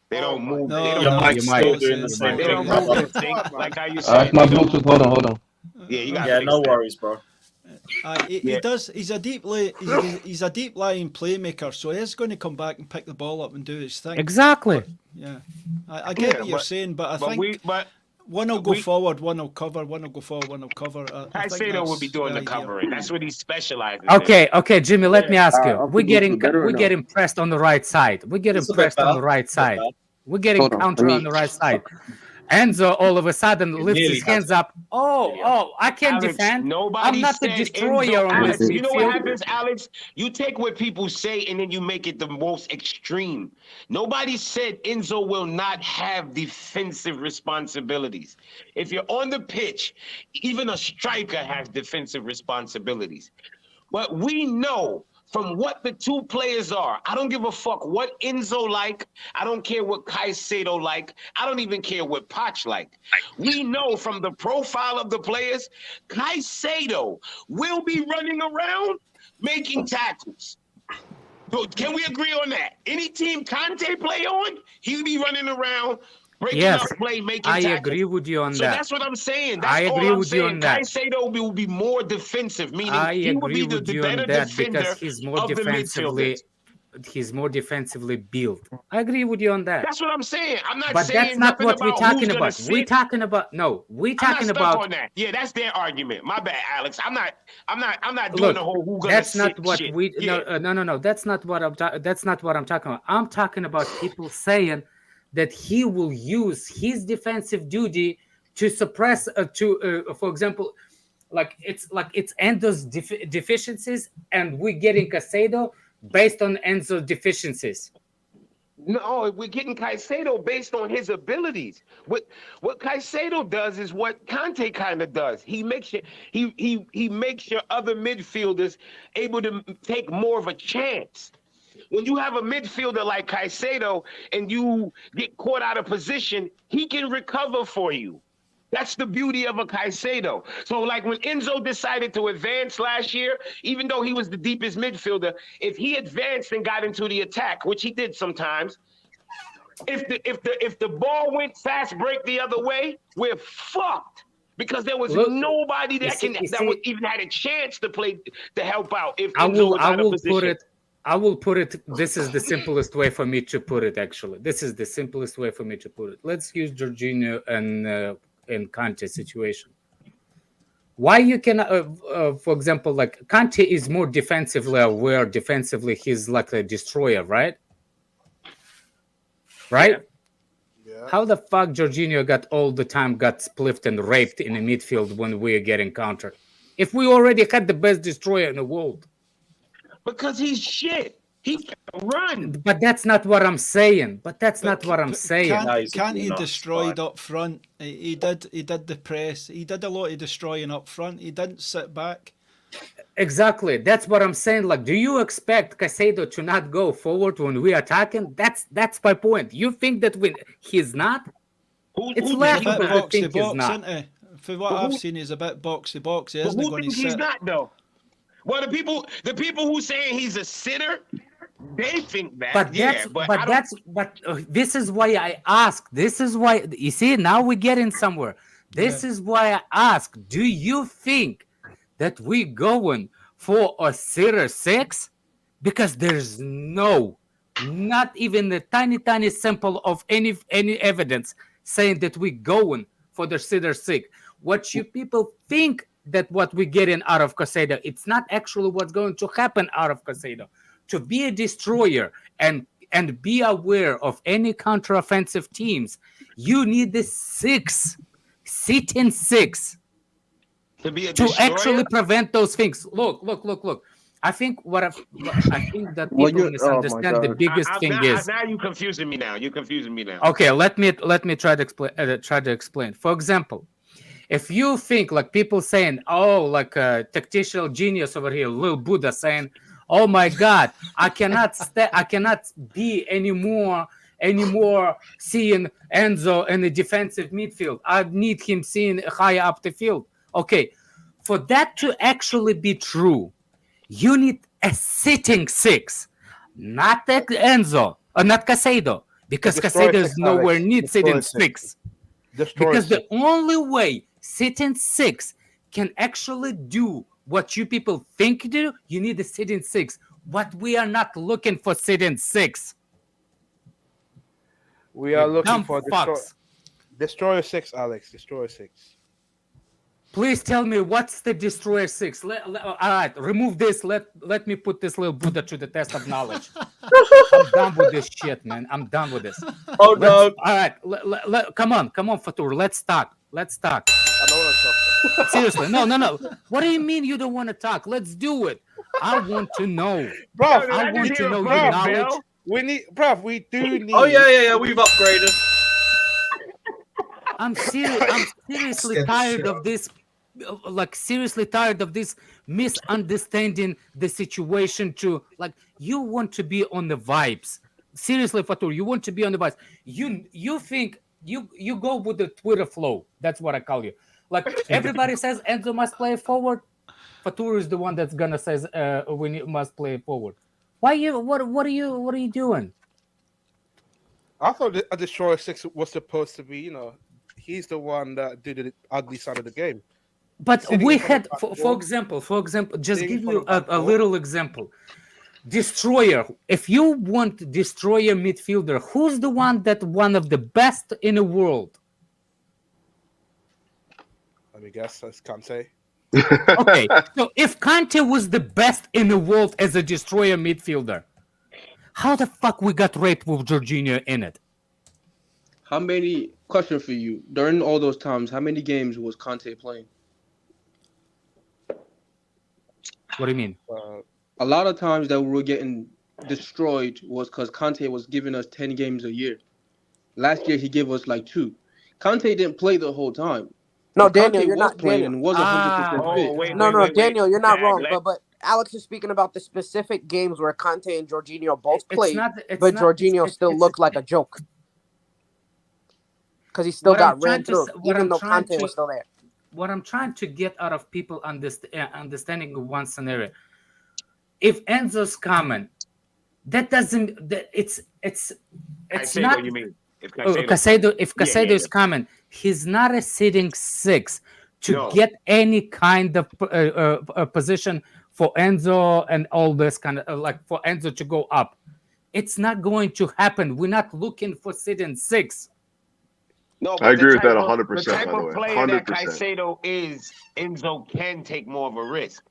They don't move. No, they don't Your no, mic's you still might. doing the You same might. They thing. don't brother. move the thing like how you It's said. my They don't- Bluetooth. Hold on. Yeah, you got. Yeah, no worries, bro. He Yeah. does. He's a deep lying playmaker, so he's going to come back and pick the ball up and do his thing. Exactly. Yeah, I get Yeah, what you're but- saying, but I But think but one will go we- forward, one will cover, one will go forward, one will cover. I think Caicedo will that's be doing the idea. covering. That's what he specializes. Okay, Jimmy. Let me ask you. I'll We put getting Bluetooth better or we no? getting pressed on the right side. We get It's a bit impressed on better. the right side. Not bad. We're getting Hold on, counter let on me- the right side. Enzo all of a sudden lifts nearly his hands up. I can Alex, defend. nobody I'm not the said destroyer Enzo, on Alex, this you know what midfield. happens, Alex? You take what people say and then you make it the most extreme. Nobody said Enzo will not have defensive responsibilities. If you're on the pitch, even a striker has defensive responsibilities. But we know from what the two players are, I don't give a fuck what Enzo like. I don't care what Caicedo like. I don't even care what Poch like. We know from the profile of the players, Caicedo will be running around making tackles. Can we agree on that? Any team Conte play on, he'll be running around, breaking up play, making tackles. I agree with you on So that. that's what I'm saying. That's I agree all I'm with you saying. on that. Caicedo will be more defensive, meaning I he will agree be with the you better on that defender because he's more of the defensively. midfielders. He's more defensively built. I agree with you on that. That's what I'm saying. I'm not But saying that's not nothing what we're about talking who's gonna about. sit. We're talking about I'm not talking stuck about. on that. Yeah, that's their argument. My bad, Alex. I'm not doing Look, the whole who gonna that's sit not what shit. we. Yeah. No. That's not what that's not what I'm talking about. I'm talking about people saying that he will use his defensive duty to suppress for example, it's Enzo's deficiencies, and we're getting Caicedo based on Enzo's deficiencies. No, we're getting Caicedo based on his abilities. What Caicedo does is what Conte kind of does. He makes he makes your other midfielders able to take more of a chance. When you have a midfielder like Caicedo and you get caught out of position, he can recover for you. That's the beauty of a Caicedo. So like when Enzo decided to advance last year, even though he was the deepest midfielder, if he advanced and got into the attack, which he did sometimes, if the ball went fast break the other way, we're fucked. Because there was nobody that even had a chance to play to help out if Enzo was out of position. I will put it. This is the simplest way for me to put it. Actually, this is the simplest way for me to put it. Let's use Jorginho and Conte situation. Why you can, for example, like Conte is more defensively aware. Defensively, he's like a destroyer, right? Right. Yeah. How the fuck Jorginho got spliffed and raped in the midfield when we are getting countered? If we already had the best destroyer in the world. Because he's shit. He can run. But that's not what I'm saying. Can't he destroyed up front? He did the press. He did a lot of destroying up front. He didn't sit back. Exactly. That's what I'm saying. Like, do you expect Caicedo to not go forward when we are attacking? That's my point. You think that when he's not? It's laughable to think he's not. For what I've seen, he's a bit boxy box. He isn't going to sit. He's not though. Well, the people who saying he's a sitter, they think that. But this is why I ask. This is why you see now we're getting somewhere. This is why I ask. Do you think that we're going for a sitter 6? Because there's not even a tiny sample of any evidence saying that we're going for the sitter 6. What you people think that what we're getting out of Caicedo, it's not actually what's going to happen out of Caicedo. To be a destroyer and be aware of any counter-offensive teams, you need the 6, sitting 6, to actually prevent those things. Look. I think that people misunderstand the biggest thing is. Now you're confusing me. Okay, let me try to explain. For example, if you think like people saying, oh, like a tactical genius over here, Lil Buddha saying, oh my God, I cannot be anymore seeing Enzo in the defensive midfield. I need him seeing higher up the field. Okay, for that to actually be true, you need a sitting 6, not Enzo or not Caicedo, because Caicedo is nowhere near sitting 6. Because the only way sitting 6 can actually do what you people think you do, you need a sitting 6. But we are not looking for sitting 6. We are looking for Destroyer 6, Alex. Destroyer 6. Please tell me what's the Destroyer 6. All right, remove this. Let me put this little Buddha to the test of knowledge. I'm done with this shit, man. I'm done with this. Oh no! All right, come on, Fatur. Let's talk. I don't want to talk. Seriously, no. What do you mean you don't want to talk? Let's do it. I want to know, bro. I want to know your knowledge. We do need. Oh yeah. We've upgraded. I'm seriously tired of this. Like seriously tired of this misunderstanding the situation to like you want to be on the vibes. Seriously, Fatur, you want to be on the vibes. You think you go with the Twitter flow. That's what I call you. Like everybody says Enzo must play forward. Fatur is the one that's gonna say we must play forward. Why you? What are you doing? I thought a Destroyer 6 was supposed to be, he's the one that did the ugly side of the game. But Sitting we in front had, of back for example, just give you a little example. Destroyer. If you want Destroyer midfielder, who's the one of the best in the world? Let me guess. That's Kante. Okay, so if Kante was the best in the world as a Destroyer midfielder, how the fuck we got raped with Jorginho in it? How many? Question for you. During all those times, how many games was Kante playing? What do you mean? A lot of times that we were getting destroyed was because Kante was giving us 10 games a year. Last year he gave us like 2. Kante didn't play the whole time. No, If Daniel, Kante you're was not playing Daniel. and was 100% fit. No, Daniel, you're not Tag, wrong. let- But Alex is speaking about the specific games where Kante and Jorginho both It's played, not- it's but not- Jorginho it's- still it's- looked like a joke because he still What I'm got trying ran to through, s- what even I'm though trying Kante to- was still there. What I'm trying to get out of people understanding one scenario. If Enzo's coming, that doesn't. It's Caicedo, not. you mean? If Caicedo, if Yeah, Caicedo yeah, is coming, he's not a sitting 6 to No. get any kind of position for Enzo and all this kind of like for Enzo to go up. It's not going to happen. We're not looking for sitting 6. No, I agree with that type of- 100%, The type by the of way. player that 100%. Caicedo is, Enzo can take more of a risk.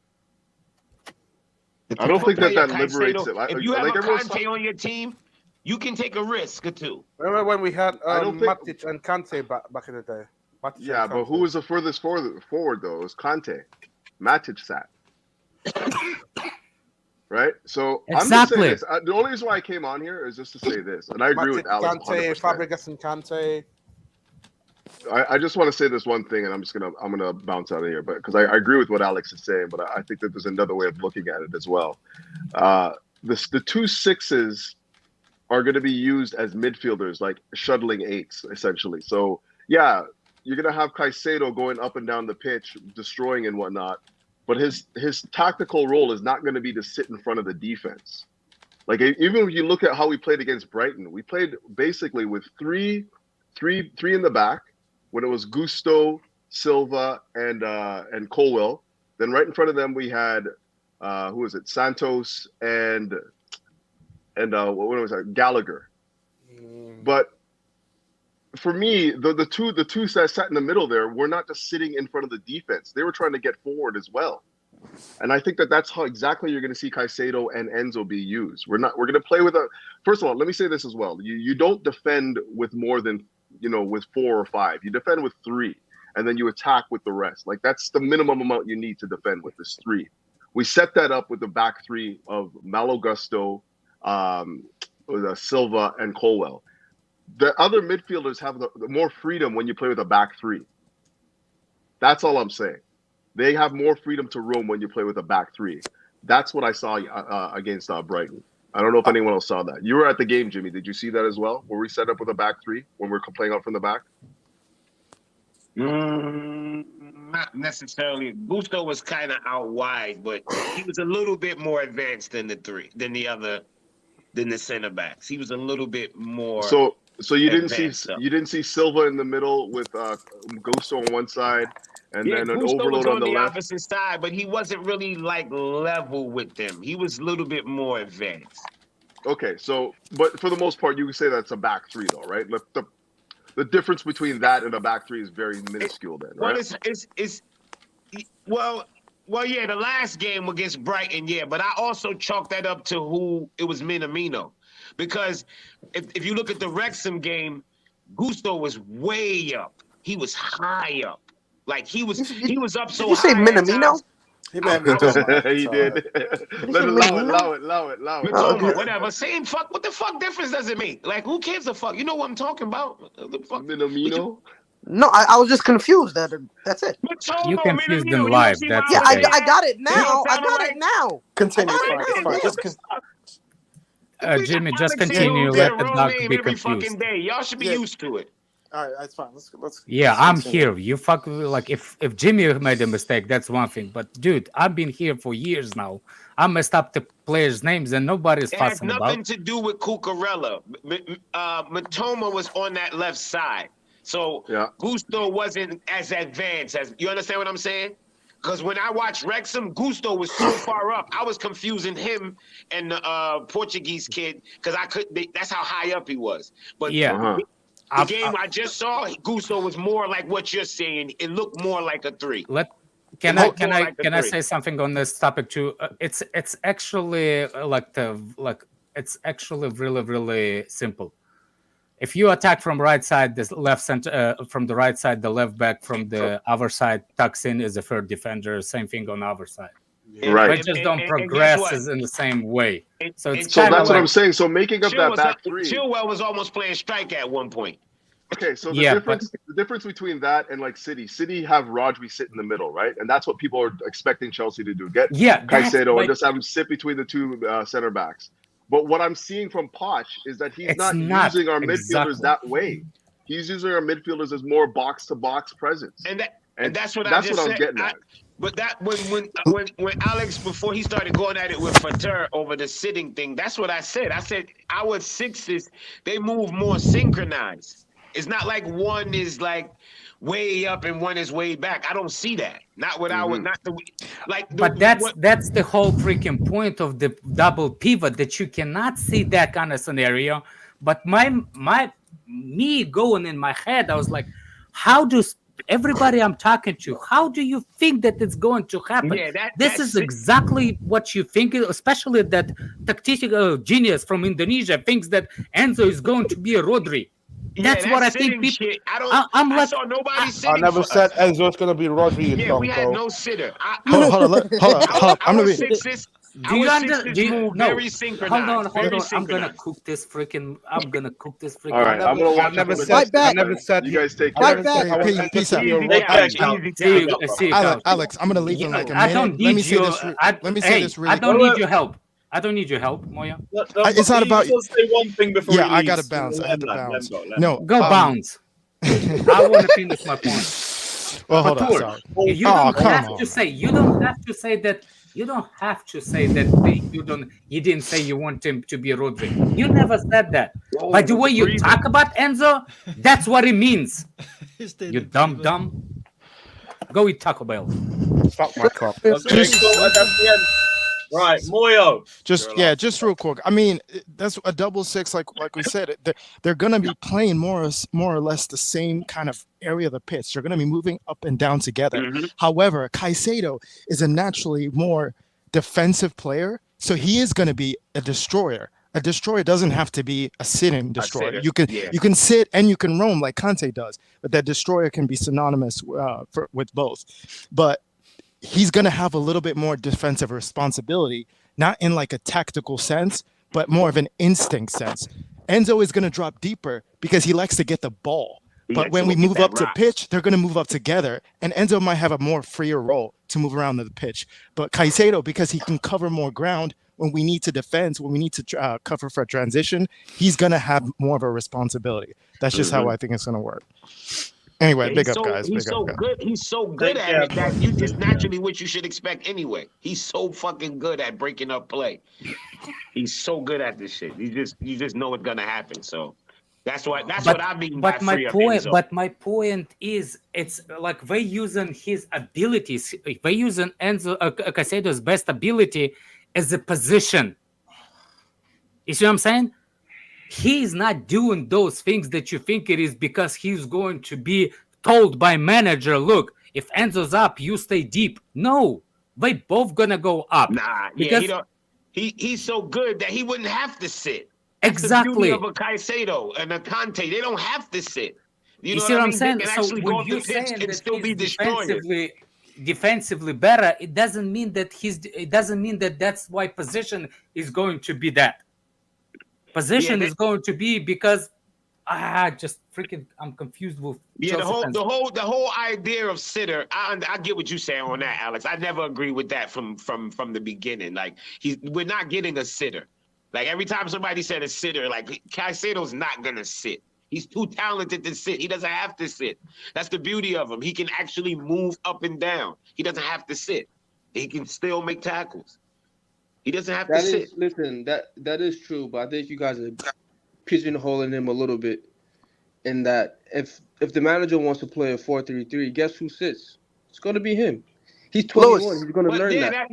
The I don't type think of that player liberates Caicedo- him. If you have like a everyone's Kante on your team, you can take a risk or two. Remember when we had I don't think- Matic and Kante back in the day? Matic Yeah, and but Kante. who was the furthest forward though? It was Conte. Matic sat. Right? So I'm just Exactly. saying this. The only reason why I came on here is just to say this, and I agree with Matic, Alex Kante, 100%. Fabregas and Kante. I just want to say this one thing, and I'm gonna bounce out of here, but because I agree with what Alex is saying, but I think that there's another way of looking at it as well. The 2 6s are going to be used as midfielders, like shuttling 8s, essentially. So yeah, you're going to have Caicedo going up and down the pitch, destroying and whatnot, but his tactical role is not going to be to sit in front of the defense. Like even if you look at how we played against Brighton, we played basically with three in the back. When it was Gusto, Silva, and Colwell. Then right in front of them we had who was it? Santos and what was that? Gallagher. But for me, the two that sat in the middle there were not just sitting in front of the defense. They were trying to get forward as well. And I think that's how exactly you're going to see Caicedo and Enzo be used. We're going to play with first of all, let me say this as well. You don't defend with more than with 4 or 5. You defend with 3, and then you attack with the rest. Like that's the minimum amount you need to defend with is 3. We set that up with the back 3 of Malo Gusto, Silva, and Colwell. The other midfielders have the more freedom when you play with a back 3. That's all I'm saying. They have more freedom to roam when you play with a back 3. That's what I saw against Brighton. I don't know if anyone else saw that. You were at the game, Jimmy. Did you see that as well? Were we set up with a back 3 when we're playing out from the back? Not necessarily. Gusto was kind of out wide, but he was a little bit more advanced than the center backs. He was a little bit more. So you didn't advanced, see you didn't see Silva in the middle with Gusto on one side and then an Gusto overload was on the left. opposite side, but he wasn't really like level with them. He was a little bit more advanced. Okay, so but for the most part, you can say that's a back 3, though, right? The difference between that and a back 3 is very minuscule, then, right? Well, yeah, the last game against Brighton, yeah, but I also chalk that up to who it was Minamino, because if you look at the Wrexham game, Gusto was way up. He was high up. Like he was up so high. Did you say Minamino? He did. Allow it. Matoma, whatever. Same fuck. What the fuck difference does it make? Like, who gives a fuck? You know what I'm talking about? The fuck? Minamino? No, I was just confused. That's it. Matoma, You confused Minamino, in you live. see That's why Yeah, okay. I got it now. You I know got right? it now. Continue. I got It's it fine. now. Just Jimmy, just Alex continue. said Let the wrong dog name be every confused. fucking day. Y'all should be used to it. All right, that's fine. Let's. Yeah, let's I'm continue. here. You fuck with- like if Jimmy made a mistake, that's one thing. But dude, I've been here for years now. I messed up the players' names and nobody's It has fussing nothing about. to do with Cucurella. Matoma was on that left side, so Yeah. Gusto wasn't as advanced as you understand what I'm saying? Because when I watched Wrexham, Gusto was so far up, I was confusing him and the Portuguese kid because I could. That's how high up he was. But Yeah. Uh-huh. the game I just saw, Gusto was more like what you're saying. It looked more like a 3. Can It I looked can more I like a can I 3. say something on this topic too? It's actually it's actually really simple. If you attack from right side, the left center from the right side, the left back from the other side tucks in is a third defender. Same thing on the other side. Right. They just don't and guess progress what? in the same way. So it's So kind that's of what I'm like saying. So making up that back three. Chilwell was almost playing strike at one point. Okay, so the Yeah, difference between that and like City have Rodri sit in the middle, right? And that's what people are expecting Chelsea to do. Get Yeah, that's Caicedo like- and just have him sit between the two center backs. But what I'm seeing from Poch is that he's It's not not using our exactly. midfielders that way. He's using our midfielders as more box to box presence. And that's what that's I just what I'm said. getting at. But that when Alex, before he started going at it with Fater over the sitting thing, that's what I said. I said our sixes, they move more synchronized. It's not like one is like way up and one is way back. I don't see that. Not with our not the like. But that's the whole freaking point of the double pivot, that you cannot see that kind of scenario. But me going in my head, I was like, how does everybody I'm talking to, how do you think that it's going to happen? Yeah, this is exactly what you think, especially that tactical genius from Indonesia thinks that Enzo is going to be a Rodri. That's what I think people. Shit, I saw nobody sitting. I never for said us. Enzo's gonna be Rodri. Yeah, we had no sitter. Hold on. I'm gonna be. Sixes. Do you understand? no, Very synchronized. hold very on. I'm gonna synchronized. cook this freaking. All right, I'm gonna watch. I never it. said. I never said. You guys take I care. never said I was Peace out. See you, Alex, I'm gonna leave in like a minute. I don't need you. Let me say this really I don't quick. need your help. I don't need your help, Moya. It's not about you. Say one thing before Yeah, he I gotta leaves. bounce. I had to bounce. Let him No, Go bounce. I want to finish my point. Well, hold on. Fatur, Sorry. you don't have to say. You don't have to say that. You don't have to say that you didn't say you want him to be Rodri. You never said that. By the way you talk about Enzo, that's what it means. You dumb. Go eat Taco Bell. Fuck my cup. Right, Moyo. Just real quick. I mean, that's a double six, like we said. They're gonna be playing more or less the same kind of area of the pitch. They're gonna be moving up and down together. However, Caicedo is a naturally more defensive player, so he is gonna be a destroyer. A destroyer doesn't have to be a sitting destroyer. You can sit and you can roam like Conte does, but that destroyer can be synonymous with both. But he's going to have a little bit more defensive responsibility, not in like a tactical sense, but more of an instinct sense. Enzo is going to drop deeper because he likes to get the ball. But when we move up to pitch, they're going to move up together, and Enzo might have a more freer role to move around the pitch. But Caicedo, because he can cover more ground when we need to defend, when we need to cover for transition, he's going to have more of a responsibility. That's just how I think it's going to work. Anyway, big up, guys. He's so good. He's so good at it that you just naturally what you should expect anyway. He's so fucking good at breaking up play. He's so good at this shit. You just know it's gonna happen. So that's what I mean by free up Enzo. But my point is, it's like they're using his abilities. They're using Enzo Caicedo's best ability as a position. You see what I'm saying? He's not doing those things that you think it is because he's going to be told by manager, look, if Enzo's up, you stay deep. No, they both gonna go up. Nah, because he's so good that he wouldn't have to sit. Exactly. The beauty of a Caicedo and a Conte, they don't have to sit. You know see what I'm mean? saying? They can So actually go when off the you're pitch saying and that still be destroyed. Defensively better, it doesn't mean that that's why position is going to be that. Position is going to be because I'm confused with the whole idea of sitter. I get what you're saying on that, Alex. I never agree with that from the beginning. Like we're not getting a sitter. Like every time somebody said a sitter, like Caicedo's not gonna sit. He's too talented to sit. He doesn't have to sit. That's the beauty of him. He can actually move up and down. He doesn't have to sit. He can still make tackles. He doesn't have to sit. Listen, that is true, but I think you guys are pigeonholing him a little bit. In that, if the manager wants to play a 4-3-3, guess who sits? It's going to be him. He's 21. He's going to learn that.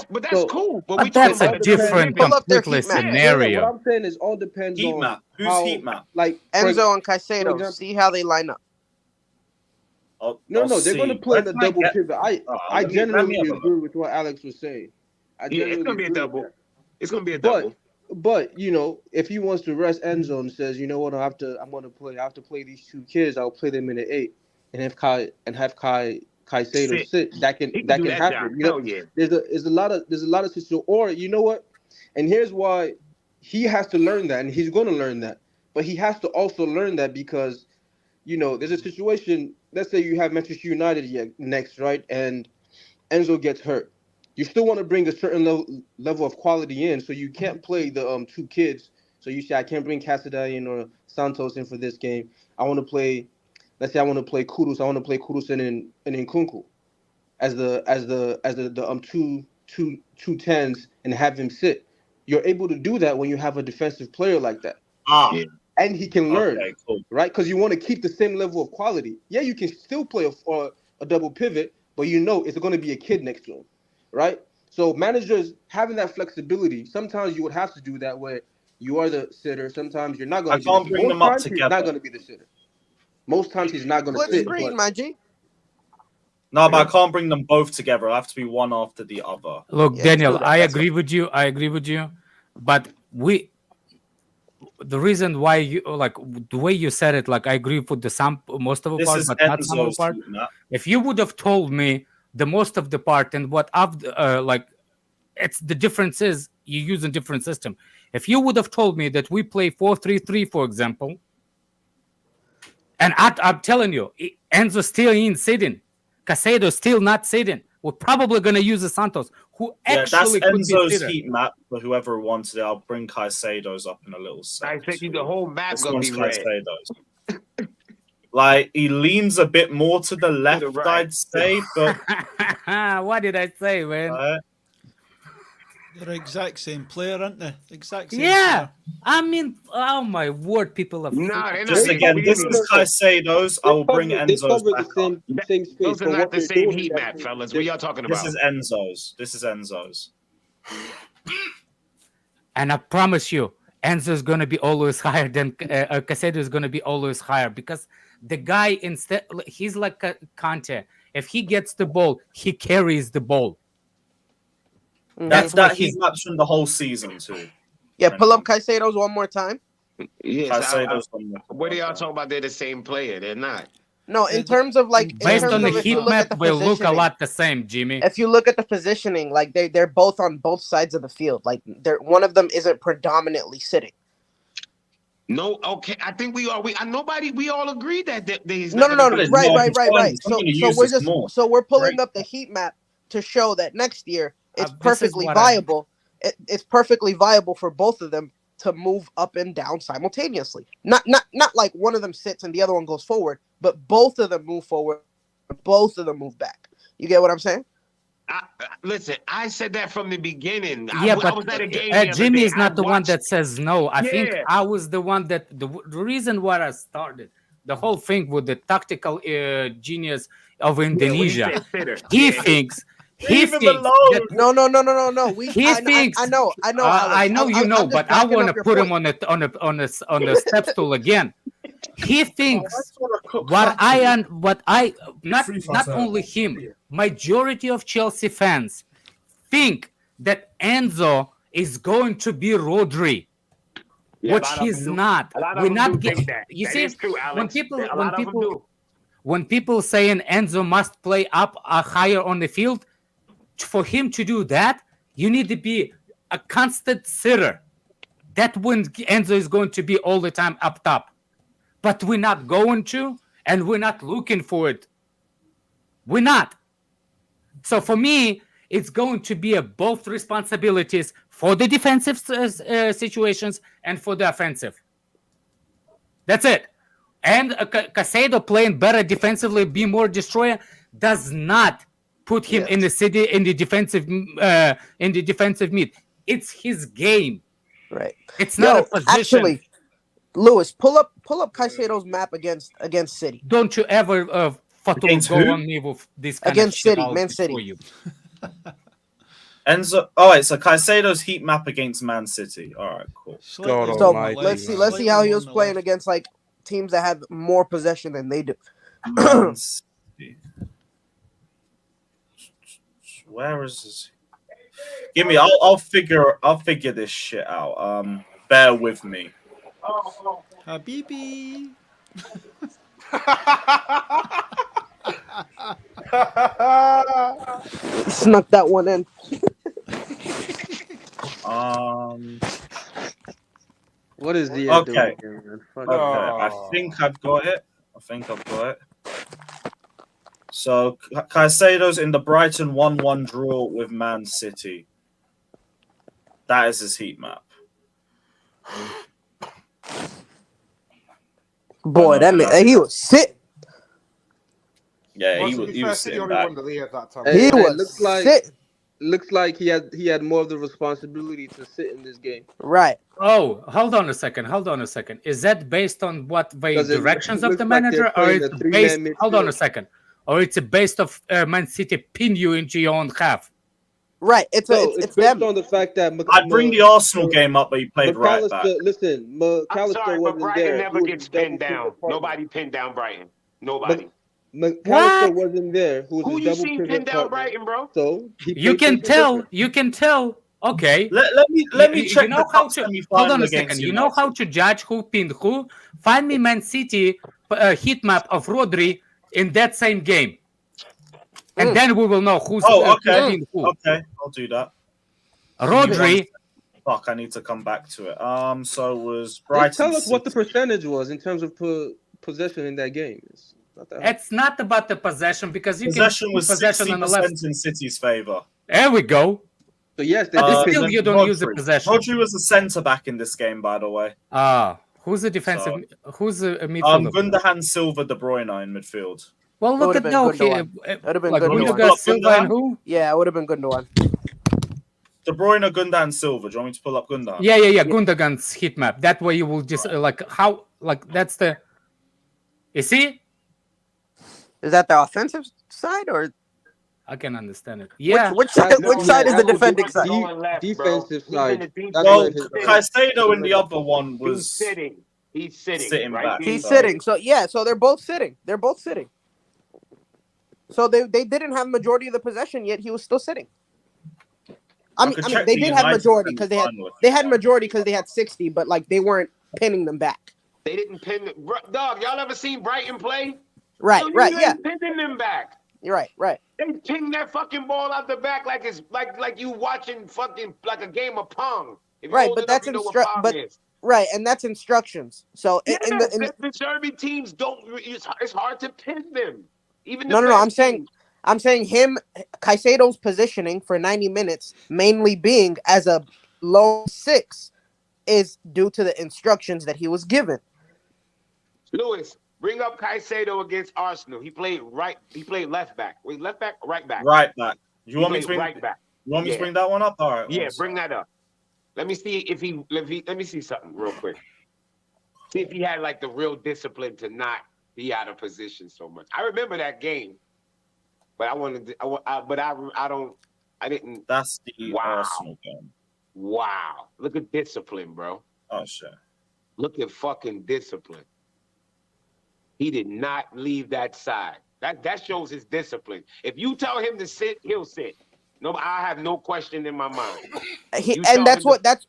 But that's cool. But that's a different, completely scenario. What I'm saying is all depends Heat on map. Who's how, heat map? like Enzo and for Caicedo. example- See how they line up. No, they're going to play in the Let's not double get- pivot. I let me generally have a agree with what Alex was saying. It's going to be a double. It's going to be a double. But if he wants to rest Enzo and says, you know what, I have to play these two kids. I'll play them in the 8, and have Caicedo sit. That can happen. There's a lot of situations. Or you know what, and here's why he has to learn that, and he's going to learn that. But he has to also learn that because, there's a situation. Let's say you have Manchester United next, right, and Enzo gets hurt. You still want to bring a certain level of quality in, so you can't play the two kids. So you say, I can't bring Casadei in or Santos in for this game. I want to play. Let's say I want to play Kudus. I want to play Kudus and Nkunku as the two tens and have him sit. You're able to do that when you have a defensive player like that. And he can learn, right? Because you want to keep the same level of quality. Yeah, you can still play a double pivot, but it's going to be a kid next to him. Right? So managers having that flexibility, sometimes you would have to do that where you are the sitter. Sometimes you're not going to be the sitter. bring them up Most times he's not going to be the sitter. Most times he's not going to sit. Screen, my G. No, but I can't bring them both together. I have to be one after the other. Look, Daniel, I agree with you. But the reason why you the way you said it, I agree with most of the part, but not some of the part. If you would have told me the most of the part and what it's the difference is you use a different system. If you would have told me that we play 4-3-3, for example, and I'm telling you, Enzo still ain't sitting, Caicedo still not sitting, we're probably going to use the Santos, who actually that's could be Enzo's sitter. heat map. For whoever wanted it, I'll bring Caicedo's up in a little I second. think the whole map This going one's to be red. Caicedo's. He leans a bit more to the left, I'd say, but what did I say, man? They're exact same player, aren't they? Exact same. Yeah, player. I mean, oh my word, people are. Just again, this is Caicedo's. I will bring Enzo's back up. Same space. Those are not the same heat map, fellas. What y'all talking about? This is Enzo's. And I promise you, Enzo's going to be always higher than Caicedo is going to be always higher because the guy he's like Conte. If he gets the ball, he carries the ball. That's that he's matched from the whole season too. Yeah, pull up Caicedo's one more time. Yes, what are y'all talking about? They're the same player. They're not. No, in terms of based on the heat map, will look a lot the same, Jimmy. If you look at the positioning, they're both on both sides of the field. One of them isn't predominantly sitting. No, okay. I think we all agree that he's no. Right. So we're pulling Right. up the heat map to show that next year it's perfectly viable. It's perfectly viable for both of them to move up and down simultaneously. Not like one of them sits and the other one goes forward, but both of them move forward, both of them move back. You get what I'm saying? Listen, I said that from the beginning. Yeah, I was at a game Jimmy the is other day. not the one watched- that says no. I think Yeah. I was the one that the reason why I started the whole thing with the tactical genius of Indonesia. He thinks. He thinks that, No. He thinks. I know. I know you know, but I want to put him on the step stool again. He thinks not only him, majority of Chelsea fans think that Enzo is going to be Rodri, Yeah, which a lot of he's them do. not. A lot of We're them not do getting think that. You That see, is true, Alex. when people saying Enzo must play up higher on the field, for him to do that, you need to be a constant sitter. That when Enzo is going to be all the time up top. But we're not going to, and we're not looking for it. We're not. So for me, it's going to be both responsibilities for the defensive situations and for the offensive. That's it. And Caicedo playing better defensively, be more destroyer, does not put him in the city in the defensive mid. It's his game. Right. It's not a position. Actually, Lewis, pull up Caicedo's map against City. Don't you ever Against go who? on me with this kind Against of shit. City, I'll Man destroy City. You. Enzo. Oh, wait. So Caicedo's heat map against Man City. All right, cool. God So almighty, let's see man. how he was playing against like teams that have more possession than they do. Man City. Where is this? Give me. I'll figure this shit out. Bear with me. Habibi. Snuck that one in. What is the Okay. doing here, man? Okay. I think I've got it. So Caicedo's in the Brighton 1-1 draw with Man City. That is his heat map. Boy, that man, he was sick. Yeah, Well, he to was. be He fair, was City sitting only back. won the league at that time. He was looks like he had more of the responsibility to sit in this game. Right. Oh, hold on a second. Is that based on what the 'Cause it directions of looks the like they're manager, or playing it's a three-man based? Hold on a midfield. second. Or it's based of Man City pin you into your own half. Right. It's based them. on the fact that I'd bring the Arsenal game up, but he played right back. Listen, I'm McAllister sorry, but wasn't Brighton there. never He was gets a double pinned down. pivot partner. Nobody pinned down Brighton. Nobody. McAllister wasn't there. Who was Who a you double seen pivot pin down partner. Brighton, bro? So You can tell. Okay. Let me check You know the how cup to semi-final hold on a against second. You know how to judge who pinned who? Find me Man City heat map of Rodri in that same game, and then we will know who's Oh, who okay. pinned who. Okay, I'll do that. Rodri. Fuck, I need to come back to it. So it was Just Brighton. tell us what the percentage was in terms of possession in that game. It's not that hard. It's not about the possession because you Possession can was possession on the left. 60% in City's favor. There we go. So yes, but still you don't use the Rodri. possession. Rodri was a centre back in this game, by the way. Who's the defensive? Who's the midfielder? Gundogan, Silva, De Bruyne in midfield. Well, look at now. Would have been Like good. Gundogan, Silva, and who? Yeah, it would have been Gundogan. De Bruyne, Gundogan, Silva. Do you want me to pull up Gundogan? Yeah. Gundogan's heat map. That way you will just that's the. You see? Is that the offensive side or? I can understand it. Yeah. Which side is the defending side? Defensive side. Well, Caicedo in the other one was sitting. He's sitting right? back. He's sitting. So they're both sitting. So they didn't have majority of the possession yet. He was still sitting. I mean they did have majority because they had majority because they had 60, but like they weren't pinning them back. They didn't pin the dog. Y'all ever seen Brighton play? Right. Yeah. Pinning them back. You're right. They ping that fucking ball out the back like it's like you watching fucking like a game of Pong. Right, but that's right, and that's instructions. So the Serbian teams don't. It's hard to pin them. Even no. I'm saying him, Caicedo's positioning for 90 minutes, mainly being as a low 6, is due to the instructions that he was given. Lewis, bring up Caicedo against Arsenal. He played right. He played left back. Wait, left back or right back? Right back. You want me to bring right back? You want me to bring that one up? All right. Yeah, bring that up. Let me see if he. Let me see something real quick. See if he had like the real discipline to not be out of position so much. I remember that game, but I wanted. I didn't. That's the Arsenal game. Wow! Look at discipline, bro. Oh shit! Look at fucking discipline. He did not leave that side. That shows his discipline. If you tell him to sit, he'll sit. No, I have no question in my mind.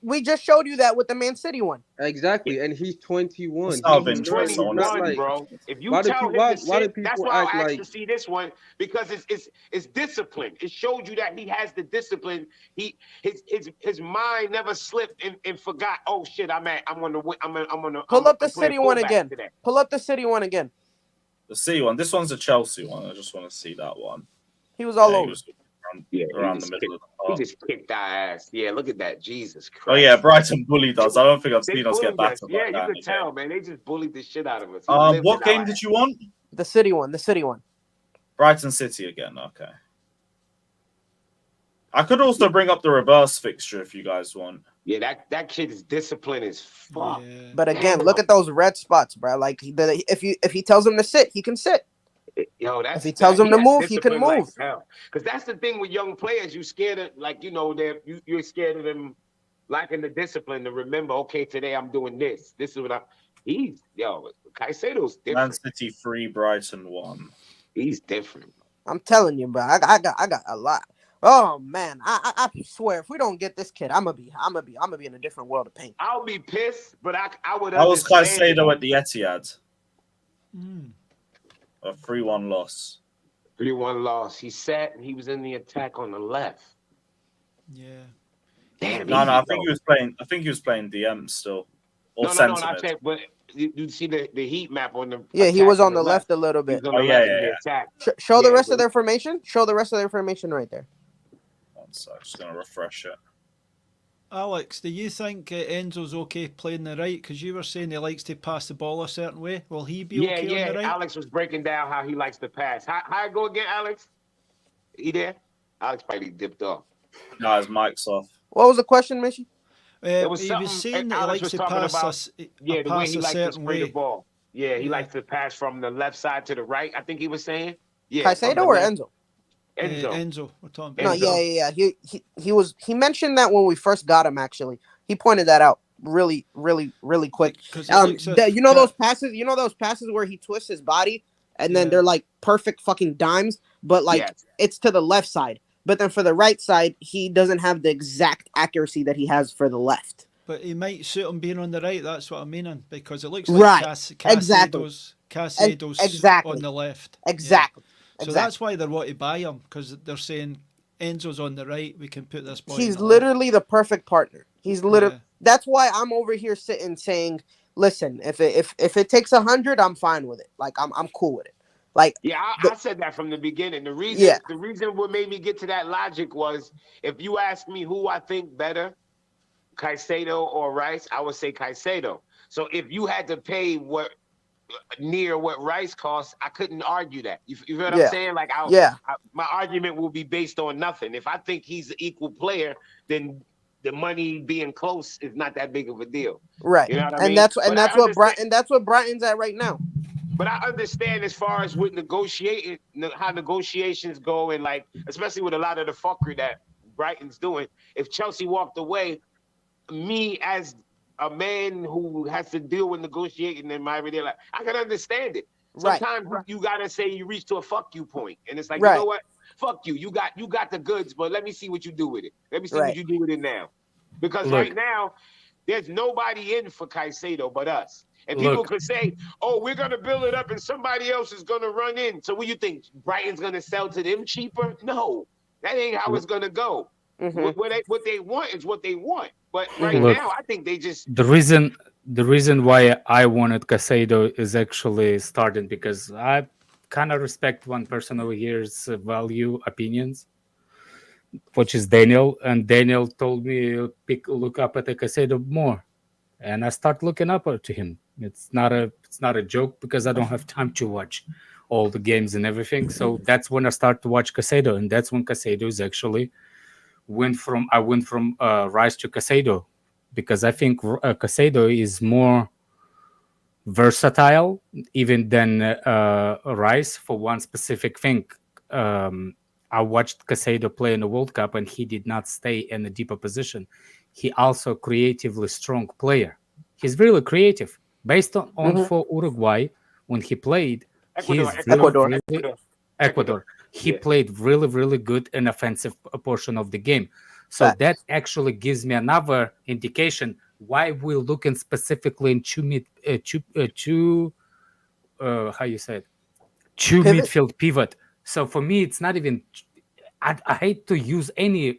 We just showed you that with the Man City one. Exactly, and he's 21. He's 21, bro. If you tell him to sit, that's why I asked to see this one because it's discipline. It showed you that he has the discipline. His mind never slipped and forgot. Oh shit, I'm gonna pull up the City one again. Pull up the City one again. The City one. This one's a Chelsea one. I just want to see that one. He was all over. around the middle of the He park. just kicked our ass. Yeah, look at that. Jesus Christ. Oh yeah, Brighton bullied us. I don't think I've They seen us get bullied us. battered Yeah, like you that. could tell, man. They just bullied the shit out of us. He lived What in game our did ass. you want? The City one. The City one. Brighton City again. Okay. I could also bring up the reverse fixture if you guys want. Yeah, that kid is disciplined as fuck. Yeah. But again, look at those red spots, bro. Like if he tells him to sit, he can sit. Yo, that's If he tells him to has move, he can discipline move. Like hell. Because that's the thing with young players. You scared of, like, you know, you're scared of them lacking the discipline to remember, okay, today I'm doing this. This is what Caicedo's different. Man City 3, Brighton 1. He's different. I'm telling you, bro. I got a lot. Oh man, I swear, if we don't get this kid, I'm gonna be in a different world of pain. I'll be pissed, but I would. That was understand Caicedo it. at the Etihad. A 3-1 loss. 3-1 loss. He sat and he was in the attack on the left. Yeah. Damn. No, I think he was playing. I think he was playing DM still, or No, centre not mid. that. But you see the heat map on the. Yeah, he attack was on the left a little He was bit. on the left in the attack. Show the Yeah, rest but- of their formation. Show the rest of their formation right there. So I'm just gonna refresh it. Alex, do you think Enzo's okay playing the right? Because you were saying he likes to pass the ball a certain way. Will he be okay on the right? Alex was breaking down how he likes to pass. How it go again, Alex? You there? Alex probably dipped off. No, his mic's off. What was the question, Mitchy? It was He something was saying that he Alex likes was to talking pass about. a The way pass he a likes to certain spray way. the ball. Yeah, he Yeah. likes to pass from the left side to the right. I think he was saying. Yeah, Caicedo from the or left. Enzo? Enzo, we're talking No, about. yeah. He mentioned that when we first got him. Actually, he pointed that out really quick. You know those passes where he twists his body and then they're like perfect fucking dimes, but like it's to the left side. But then for the right side, he doesn't have the exact accuracy that he has for the left. But he might suit him being on the right. That's what I'm meaning, because it looks Right. like Exactly. Caicedo's Exactly. on the left. Exactly. So that's why they want to buy him, because they're saying Enzo's on the right. We can put this boy. He's on the literally the perfect partner. He's literally. That's why I'm over here sitting saying, "Listen, if it takes 100, I'm fine with it. Like I'm cool with it." Like I said that from the beginning. The reason what made me get to that logic was, if you ask me who I think better, Caicedo or Rice, I would say Caicedo. So if you had to pay near what Rice costs, I couldn't argue that. You feel what I'm saying? Like, my argument will be based on nothing. If I think he's an equal player, then the money being close is not that big of a deal. Right. You know what I mean? That's what Brighton's at right now. But I understand as far as with negotiating, how negotiations go, and like, especially with a lot of the fuckery that Brighton's doing. If Chelsea walked away, me as a man who has to deal with negotiating in my everyday life, I can understand it. Sometimes you gotta say you reach to a fuck you point, and it's like, you know what? Fuck you. You got the goods, but let me see what you do with it. Let me see what you do with it now. Because right now, there's nobody in for Caicedo but us. And people could say, "Oh, we're gonna build it up, and somebody else is gonna run in." So what do you think? Brighton's gonna sell to them cheaper? No, that ain't how it's gonna go. What they want is what they want. But right now, I think they just the reason why I wanted Caicedo is actually starting because I kind of respect one person over here's value opinions, which is Daniel, and Daniel told me look up at the Caicedo more, and I start looking up to him. It's not a joke because I don't have time to watch all the games and everything. So that's when I start to watch Caicedo, and that's when Caicedo is actually went from Rice to Caicedo, because I think Caicedo is more versatile even than Rice for one specific thing. I watched Caicedo play in the World Cup, and he did not stay in a deeper position. He also creatively strong player. He's really creative. Based on for Uruguay, when he played, Ecuador. He played really, really good in offensive portion of the game. So that actually gives me another indication why we're looking specifically in two midfield pivot. So for me, it's not even. I hate to use any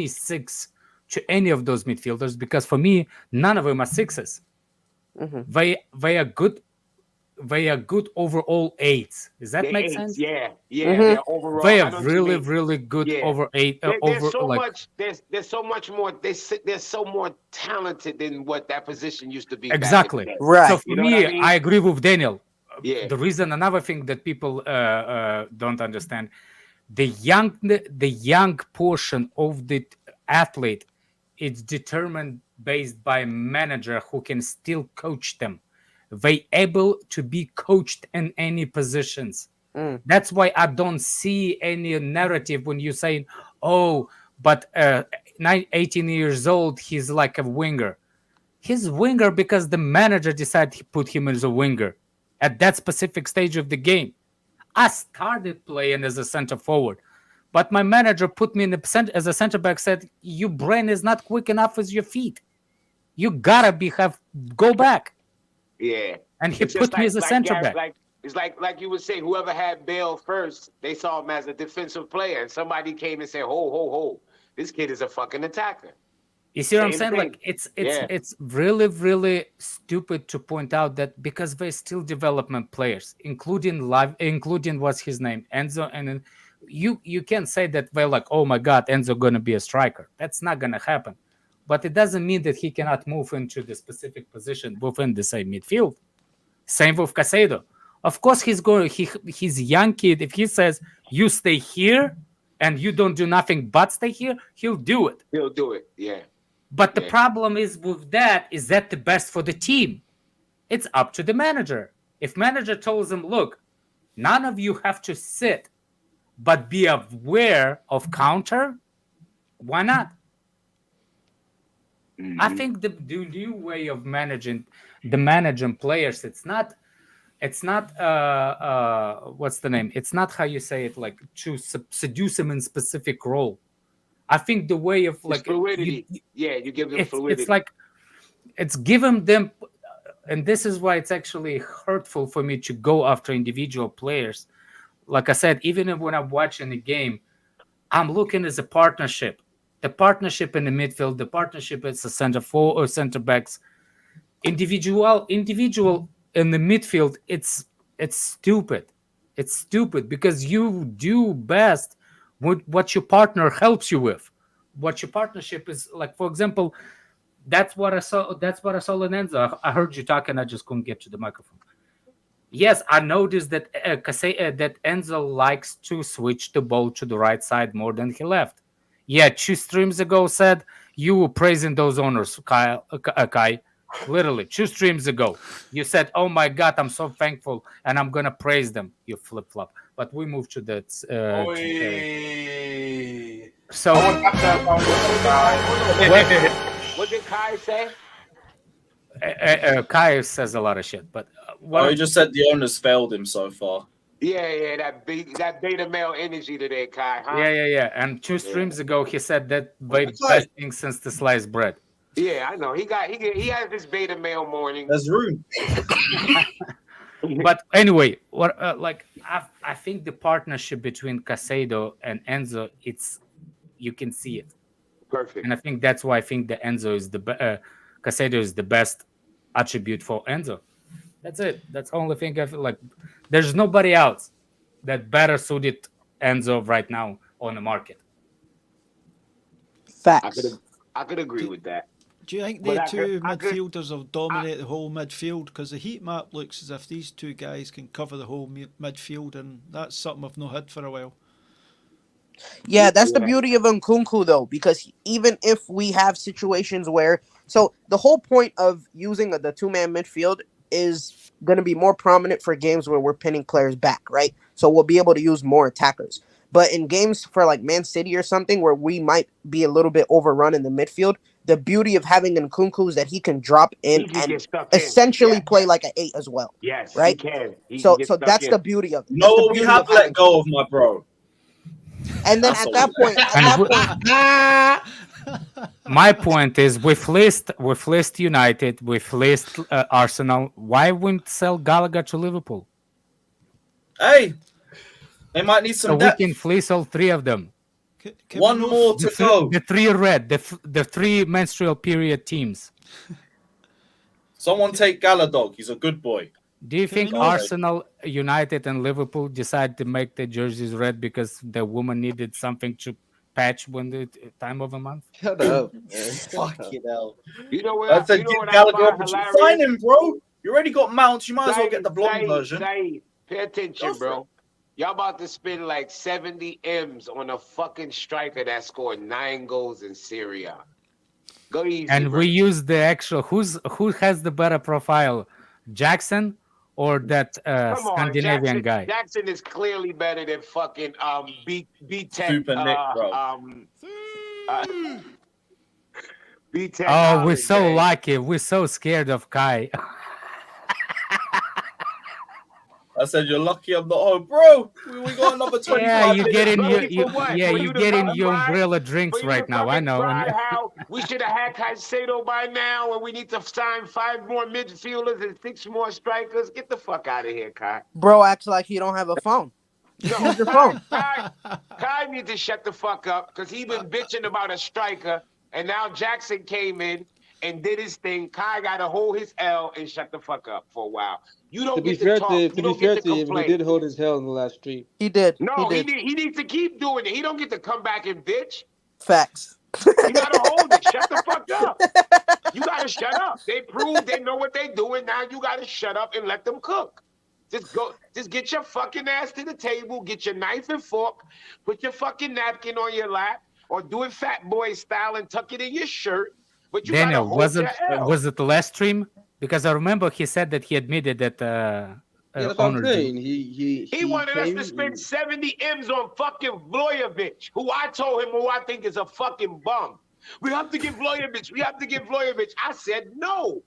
six to any of those midfielders, because for me, none of them are sixes. They are good they are good overall eights. Does that They make eights, sense? yeah. Mhm. They're overall. They I are know what you really, mean. really good Yeah. over eight. There's so much. There's so much more. They're so more talented than what that position used to be Exactly. back in the day. Right. So for You know me, what I mean? I agree with Daniel. Yeah. The reason, another thing that people don't understand, the young portion of the athlete is determined based by a manager who can still coach them. They able to be coached in any positions. Mm. That's why I don't see any narrative when you say, "Oh, but 18 years old, he's like a winger." He's winger because the manager decided to put him as a winger at that specific stage of the game. I started playing as a center forward, but my manager put me in the as a center back. Said, "Your brain is not quick enough as your feet. You gotta go back." Yeah. And he It's just put me as a center Gary, back. it's like you would say, whoever had Bale first, they saw him as a defensive player, and somebody came and said, "Ho, this kid is a fucking attacker." You see what I'm Same saying? thing. Like Yeah. it's really, really stupid to point out that because they're still development players, including what's his name, Enzo, and then you can't say that they're like, "Oh my God, Enzo gonna be a striker." That's not gonna happen. But it doesn't mean that he cannot move into the specific position within the same midfield. Same with Caicedo. Of course, he's a young kid. If he says you stay here and you don't do nothing but stay here, he'll do it. He'll do it. Yeah. But the Yeah. problem is with that, is that the best for the team? It's up to the manager. If manager tells him, look, none of you have to sit, but be aware of counter, why not? I think the new way of managing players, it's not what's the name? It's not how you say it, like to seduce them in specific role. I think the way of like It's fluidity. You give them fluidity. It's like it's giving them, and this is why it's actually hurtful for me to go after individual players. Like I said, even when I'm watching the game, I'm looking as a partnership. The partnership in the midfield, the partnership as a center forward or center backs, individual in the midfield. It's stupid. It's stupid because you do best with what your partner helps you with. What your partnership is like. For example, that's what I saw in Enzo. I heard you talking. I just couldn't get to the microphone. Yes, I noticed that that Enzo likes to switch the ball to the right side more than he left. Yeah, 2 streams ago said you were praising those owners, Kai. Literally 2 streams ago, you said, "Oh my God, I'm so thankful, and I'm gonna praise them." You flip flop. But we move to the. So. What did Kai say? Kai says a lot of shit, but he just said the owners failed him so far. Yeah, that beta male energy today, Kai. Huh? Yeah. And 2 streams ago, he said that the best thing since the sliced bread. Yeah, I know. He has this beta male morning. There's room. But anyway, what I think the partnership between Caicedo and Enzo, you can see it. Perfect. And I think that's why I think the Caicedo is the best attribute for Enzo. That's it. That's the only thing I feel like. There's nobody else that better suited Enzo right now on the market. Facts. I could agree with that. Do you think the two midfielders will dominate the whole midfield? Because the heat map looks as if these two guys can cover the whole midfield, and that's something I've not had for a while. Yeah, that's the beauty of Nkunku, though, because even if we have situations where... So the whole point of using the 2-man midfield is going to be more prominent for games where we're pinning players back, right? So we'll be able to use more attackers. But in games for like Man City or something where we might be a little bit overrun in the midfield, the beauty of having Nkunku is that he can drop in and essentially play like an 8 as well. Yes, right? he can. So that's the beauty of it. No, we have let go of my bro. And then at that point, my point is, with Leicester United, with Leicester Arsenal, why wouldn't sell Gallagher to Liverpool? Hey, they might need some depth. We can fleece all 3 of them. One more to go. The 3 red, the 3 menstrual period teams. Someone take Gallagher. He's a good boy. Do you Can we think know- Arsenal, United, and Liverpool decide to make their jerseys red because the woman needed something to patch when the time of the month? Shut up, man. Fucking hell. You know what? I said, You know give what I Gallagher find opportunity. hilarious? Sign him, bro. You already got mounts. You might as well get the blonde version. Saeed, pay attention, Go for bro. Y'all about to spend like 70 M's on a fucking striker that scored 9 goals in Serie A. Go easy, And bro. we use the actual who has the better profile, Jackson or that Come on, Scandinavian Jackson, guy? Jackson is clearly better than fucking B10. Super Nick, bro. B10. Oh, we're so Holiday. lucky. We're so scared of Kai. I said, you're lucky I'm not home. Bro, we got another 25 Yeah, you minutes. getting Lucky you for what? yeah, For you you to getting come your by? umbrella drinks For you right to now. I fucking know. cry how we should have had Caicedo by now, and we need to sign 5 more midfielders and 6 more strikers. Get the fuck out of here, Kai. Bro acts like he don't have a phone. No, Use your phone. Kai needs to shut the fuck up because he been bitching about a striker, and now Jackson came in and did his thing. Kai got to hold his L and shut the fuck up for a while. You don't To be get to fair talk. to You be don't fair get to to him, he complain. did hold his hell in the last stream. He did. No, he he did. needs to keep doing it. He don't get to come back and bitch. Facts. You gotta hold it. Shut the fuck up. You gotta shut up. They proved they know what they doing. Now you gotta shut up and let them cook. Just get your fucking ass to the table, get your knife and fork, put your fucking napkin on your lap, or do it fat boy style and tuck it in your shirt. But you Daniel, gotta hold your L. was it the last stream? Because I remember he said that he admitted that Yeah, that's what I'm Honor saying. He wanted us came- to spend 70 M's on fucking Vlojevic, who I told him who I think is a fucking bum. We have to give Vlojevic. We have to give Vlojevic. I said no.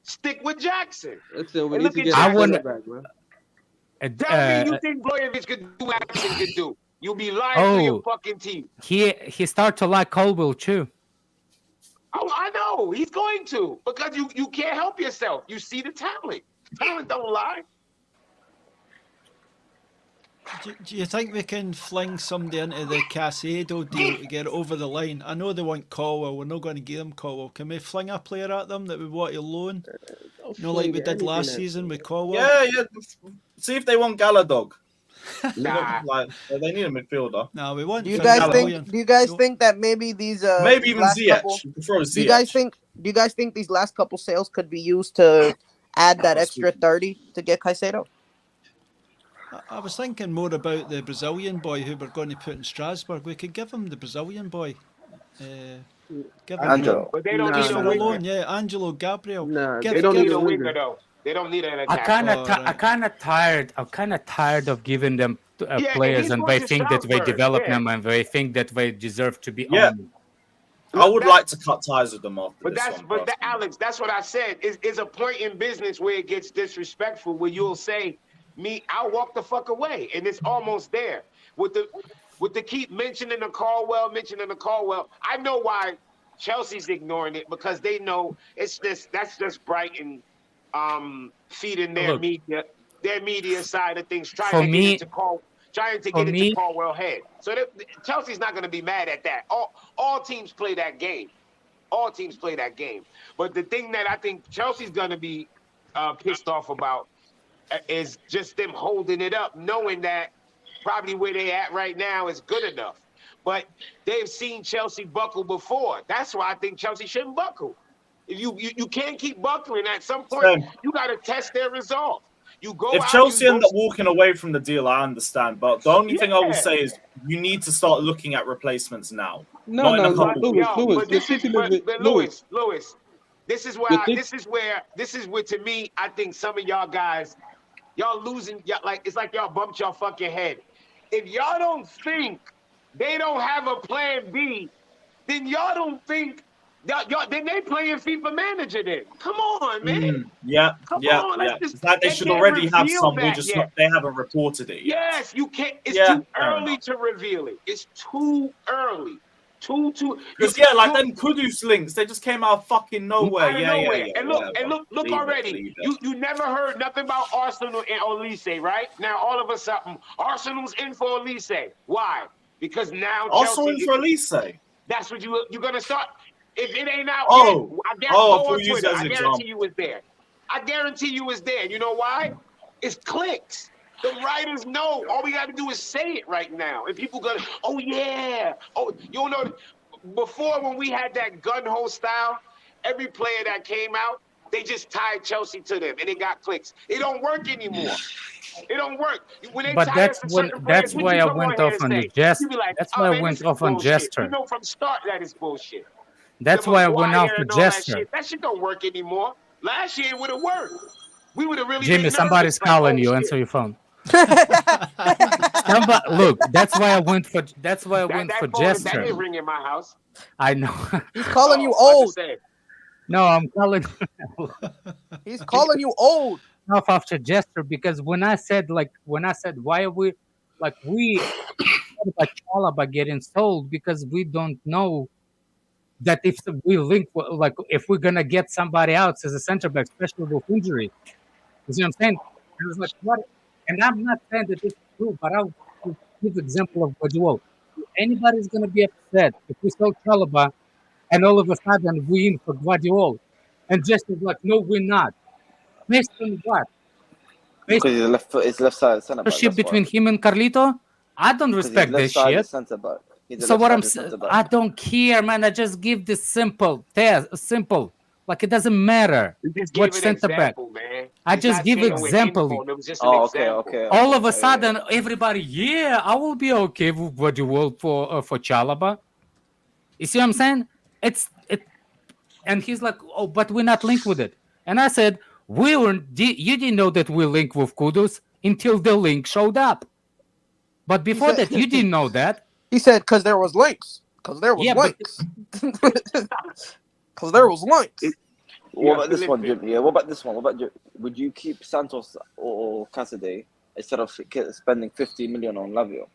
Stick with Jackson. Listen, we And need look to at get Jackson. our center back, man. Tell me you think Vlojevic could do what Jackson could do. You'll be lying to your fucking team. he started to like Colwell too. Oh, I know. He's going to. Because you can't help yourself. You see the talent. Talent don't lie. Do you think we can fling somebody into the Casado deal to get it over the line? I know they want Colwell. We're not going to give them Colwell. Can we fling a player at them that we want to loan? You know, like we did last season with Colwell? Yeah. See if they want Gallagher. Nah. They need a midfielder. No, we want. Do you guys think that maybe these maybe even last Ziyech? couple- You prefer Do you guys think these last couple sales could be used to add that extra 30 to get Caicedo? I was thinking more about the Brazilian boy who we're going to put in Strasbourg. We could give him the Brazilian boy. Give him Angelo. But they don't just need a for a winger. loan, yeah. Angelo Gabriel. Nah, They don't need a winger though. They don't need an I attacker. kind of tired of giving them Yeah, and players he's and going they to think that they Salzburg, develop yeah. them and they think that they deserve to be Yeah. owned. I would like to cut ties with them after But this that's one. but that, Alex, that's what I said. Is a point in business where it gets disrespectful, where you'll say, I'll walk the fuck away, and it's almost there. With the keep mentioning the Caldwell. I know why Chelsea's ignoring it, because they know that's just Brighton feeding their media side of things, trying to get into Caldwell's head. So Chelsea's not going to be mad at that. All teams play that game. But the thing that I think Chelsea's going to be pissed off about is just them holding it up, knowing that probably where they at right now is good enough. But they've seen Chelsea buckle before. That's why I think Chelsea shouldn't buckle. If you can't keep buckling, at some point you got to test their resolve. You go. If Chelsea end up walking away from the deal, I understand. But the only thing I will say is you need to start looking at replacements now. Lewis, this is where to me, I think some of y'all guys, y'all losing, it's like y'all bumped your fucking head. If y'all don't think they don't have a plan B, then y'all don't think then they playing FIFA Manager then. Come on, man. Come on, It's like they should already have some. They haven't reported it yet. Yes, you can't. It's too early to reveal it. It's too early. Because then Kudus links, they just came out of fucking nowhere. And look already. You never heard nothing about Arsenal and Olise, right? Now all of a sudden, Arsenal's in for Olise. Why? Because now Arsenal in Chelsea, for Olise. That's what you're gonna start. If it ain't out, I I guarantee you an it's there. I guarantee you it's there. You know why? It's clicks. The writers know. All we got to do is say it right now. And people go, oh, yeah. Oh, you know, before when we had that gun-ho style, every player that came out, they just tied Chelsea to them, and it got clicks. It don't work anymore. It don't work. When they But tie that's us to when certain that's players, what why you I come went on here off and on the say? jest. You be like, That's oh, why I man, went this is off on bullshit. Jester. You know from start that is bullshit. That's The why I went off Maguire to and all that Jester. shit. That shit don't work anymore. Last year it would have worked. We would have really Jimmy, been somebody's nervous. Like, calling oh, you. shit. Answer your phone. Look, that's why I went for That phone is that Jester. ain't ring in my house. I know. He's calling you what to old. say? No, I'm calling He's calling you old. off after Jester because when I said why are we like we about Chalobah getting sold because we don't know that if we link like if we're gonna get somebody else as a center back, especially with injury. You see what I'm saying? It was like what? And I'm not saying that this is true, but I'll give example of Guardiola. Anybody's gonna be upset if we sell Chalobah and all of a sudden we in for Guardiola, and just is like, no, we're not. Based on what? Based Because he's left side centre back. on shit between him and Carlito? I don't respect left this side shit. centre back. He's a So what I'm left-sided saying, centre back. I don't care, man. I just give this simple test, simple. Like it doesn't matter You just what gave an center back. example, man. I He's just not give saying we're example. informed. It was just an example. All of a sudden, everybody, yeah, I will be okay with what you will for Chalobah. You see what I'm saying? And he's like, oh, but we're not linked with it. And I said, you didn't know that we linked with Kudus until the link showed up. But before that, you didn't know that. He said, because there was links. Because there was links. Because there was links. What about this one, Jim? Yeah, what about this one? What about would you keep Santos or Cassidy instead of spending 50 million on Lavio?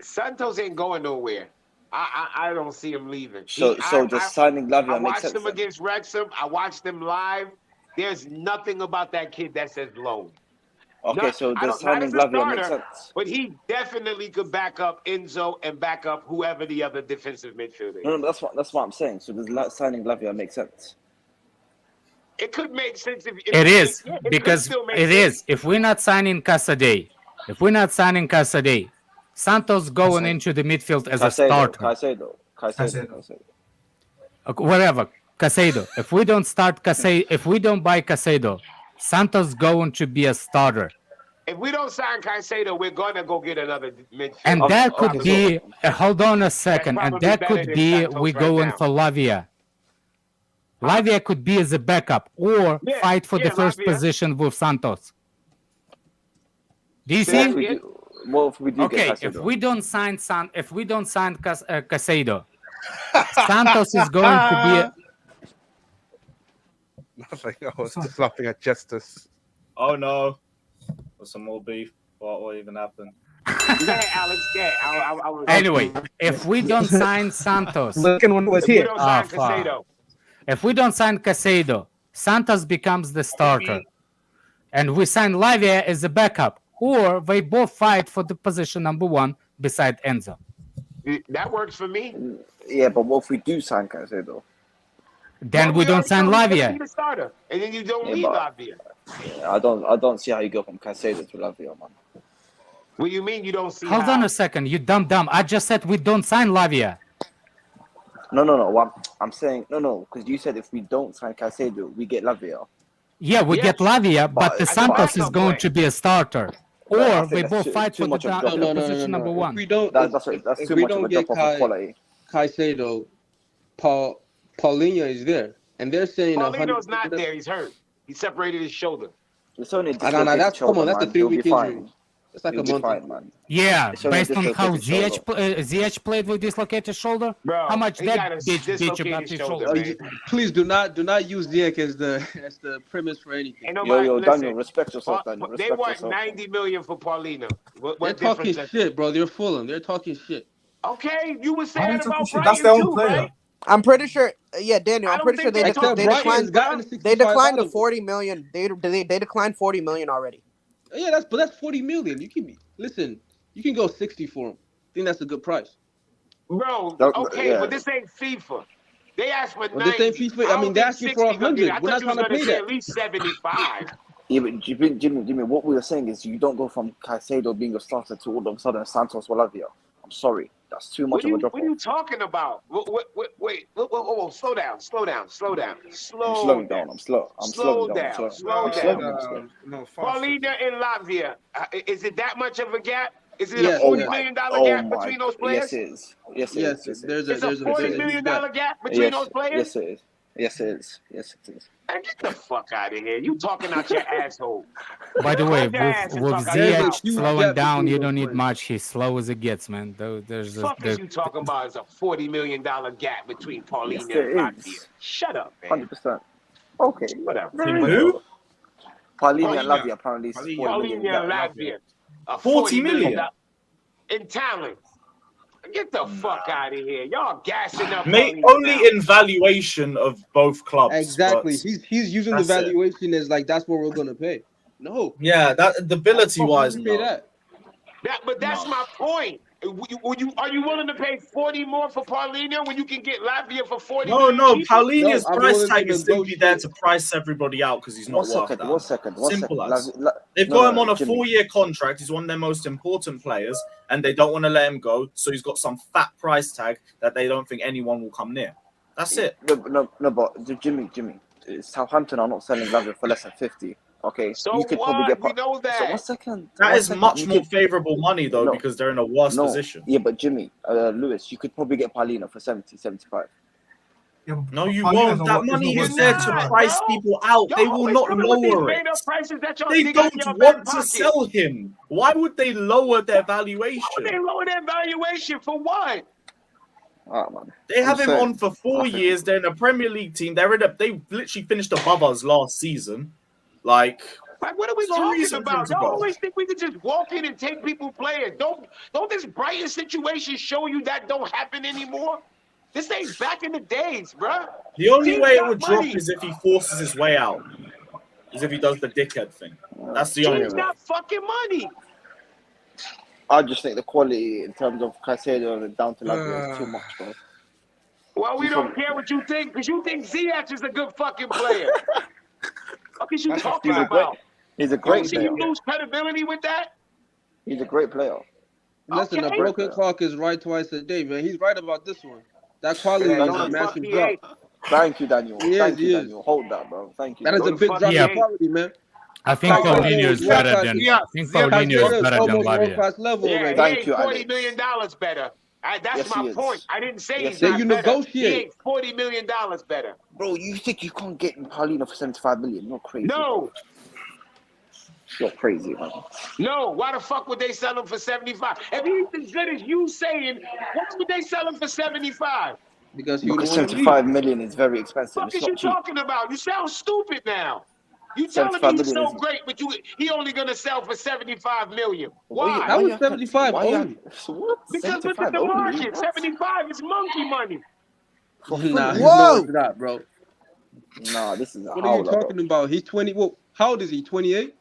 Santos ain't going nowhere. I don't see him leaving. So just signing Lavio I makes watched sense. him against Wrexham. I watched him live. There's nothing about that kid that says loan. Okay, so does not signing as a Lavio make starter, sense? but he definitely could back up Enzo and back up whoever the other defensive midfielder is. No, that's what I'm saying. So does signing Lavio make sense? It could make sense if It is it because could still make it sense. is. If we're not signing Cassidy, Santos going into the midfield as a starter. Caicedo. Whatever. Caicedo. If we don't start Caicedo, if we don't buy Caicedo, Santos going to be a starter. If we don't sign Caicedo, we're gonna go get another midfielder. And that could be. Hold on a second. And that could be we going for Lavia. Lavia could be as a backup or fight for the first position with Santos. Do you see? What if we do Okay, get if Caicedo? we don't sign Caicedo, Santos is going to be. Nothing. I was just laughing at Justice. Oh no, there's some more beef. What even happened? Yeah, Alex. Yeah, I was. Anyway, if we don't sign Santos, Looking one was here. If we don't sign Caicedo, Santos becomes the starter, and we sign Lavia as a backup, or they both fight for the position number one beside Enzo. That works for me. Yeah, but what if we do sign Caicedo? Then we don't sign Lavia. The starter, and then you don't leave but- Lavia. Yeah, I don't see how you go from Caicedo to Lavia, man. What do you mean you don't see? Hold on a second, you dumb. I just said we don't sign Lavia. No. I'm saying no, because you said if we don't sign Caicedo, we get Lavia. Yeah, we get Lavia, but the Santos is going to be a starter. Or they both fight for the position number one. If we don't, That's if too we much of don't a get drop off of quality. Caicedo, Paulinho is there, and they're saying Paulino's not there. He's hurt. He separated his shoulder. It's only that's shoulder, that's a man. He'll be 3-week injury. fine. It's like He'll a be month. fine, man. Yeah, It's only based on how dislocated shoulder. Ziyech played with dislocated shoulder. Bro, How much he that got a bitch beat you about dislocated his shoulder, shoulder? man. Please do not use Ziyech as the premise for anything. Ain't nobody, Yo, listen, Daniel, respect yourself, Daniel. They Respect want yourself. 90 million for Paulino. They're What talking difference? shit, bro. They're Fulham. They're talking shit. Okay, you were Why saying are you about talking shit? Brighton That's their own too, player. right? I'm pretty sure. Yeah, Daniel. I I'm don't pretty sure think they they talk- they Brighton's declined. gotten the They 65 declined the out of 40 million. They declined 40 million already. Yeah, that's 40 million. You can listen. You can go 60 for him. I think that's a good price. Bro, That- okay, yeah. but this ain't FIFA. They asked for Well, this 90. ain't FIFA. I mean, they asking for 100. We're not trying to pay that. At least 75. Yeah, but Jimmy, what we were saying is you don't go from Caicedo being a starter to all of a sudden Santos Walavia. I'm sorry, that's too much of a drop. What are you talking about? Wait, slow down. I'm slowing down. I'm slowing down. Paulina and Latvia, is it that much of a gap? Is it Yes, a $40 million gap between those players? Yes, it is. There's a $40 million gap between those players? Yes, it is. Man, get the fuck out of here. You talking out your asshole. By the way, with Ziyech slowing down, you don't need players. much. He's slow as it gets, man. There's Fuck is you talking about is a $40 million gap between Paulina and Latvia. Shut up, man. 100%. Okay. Whatever. Who? Paulina and Latvia apparently is 40 million. Paulina and Latvia. 40 million in talent. Get the fuck out of here. Y'all gassing up. Only in valuation of both clubs. Exactly. He's using the valuation as like that's what we're gonna pay. No. Yeah, that ability wise, pay that. But that's my point. Are you willing to pay 40 more for Paulina when you can get Latvia for 40? No. Paulina's price tag is simply there to price everybody out because he's not worth that. One second. Simple as. They've got him on a 4-year contract. He's one of their most important players, and they don't want to let him go. So he's got some fat price tag that they don't think anyone will come near. That's it. No, but Jimmy, Southampton are not selling Latvia for less than 50. Okay, so you could what? probably get. We know that. So 1 second. That is much more favorable money though, because they're in a worse position. Yeah, but Jimmy, Lewis, you could probably get Paulina for 70, 75. No, you won't. That money is there to price people out. They will not lower it. They don't want to sell him. Why would they lower their valuation? Why would they lower their valuation for what? Oh, man. They have him on for 4 years. They're in a Premier League team. They literally finished above us last season. Like what are we talking about? Y'all always think we could just walk in and take people players. Don't this Brighton situation show you that don't happen anymore? This ain't back in the days, bruh. The only way it would drop is if he forces his way out. Is if he does the dickhead thing. That's the only way. He's got fucking money. I just think the quality in terms of Caicedo and down to Latvia is too much, bro. Well, we don't care what you think, because you think Ziyech is a good fucking player. What is you talking about? He's a great player. You lose credibility with that? He's a great player. Listen, a broken clock is right twice a day, man. He's right about this one. That quality is a massive drop. Thank you, Daniel. Thank you, Daniel. Hold that, bro. Thank you. That is a big drop in quality, man. I think Paulinho is better than Lavia. Thank you, $40 million better. That's my point. I didn't say he's not better. Negotiate. He ain't $40 million better. Bro, you think you can't get Paulino for 75 million? You're crazy. No. You're crazy, man. No. Why the fuck would they sell him for 75? If he's as good as you saying, why would they sell him for 75? Because 75 million is very expensive. What is you talking about? You sound stupid now. You telling me he's so great, but he only gonna sell for 75 million. Why? That was 75 only. Because look at the market. 75 is monkey money. Nah, no, it's not, bro. Nah, this is what are you talking about? He's 20. Well, how old is he? 28.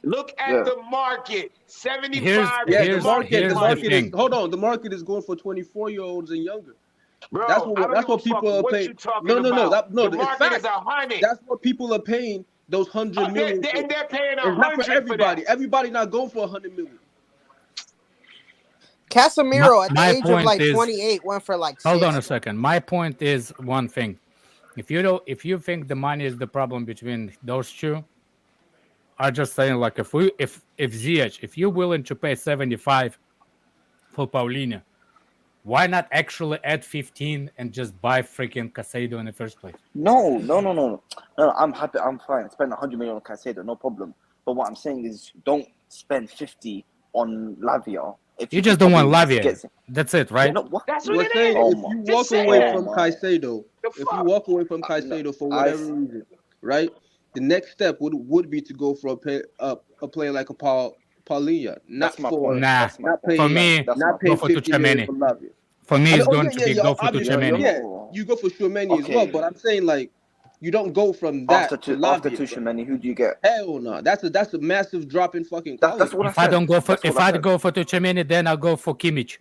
Look at the market. 75. The market is. Hold on, the market is going for 24-year-olds and younger. Bro, that's what people are paying. No. The market is 100. That's what people are paying. Those 100 million. And they're paying 100 not for everybody. Everybody not going for 100 million. Casemiro at the age of like 28 went for like 6. Hold on a second. My point is one thing. If you think the money is the problem between those two, I'm just saying like if Ziyech, if you're willing to pay 75 for Paulinho, why not actually add 15 and just buy freaking Caicedo in the first place? No. I'm happy. I'm fine. Spend 100 million on Caicedo, no problem. But what I'm saying is, don't spend 50 on Lavia. You just don't want Lavia. That's it, right? That's what it is. If you walk away from Caicedo, for whatever reason, right? The next step would be to go for a player like a Paulinho, not for for me, go for Tchouaméni. For me, it's going to be go for Tchouaméni. Yeah, you go for Tchouaméni as well, but I'm saying like you don't go from that after Tchouaméni. Who do you get? Hell no, that's a massive drop in fucking quality. If I go for Tchouaméni, then I'll go for Kimmich.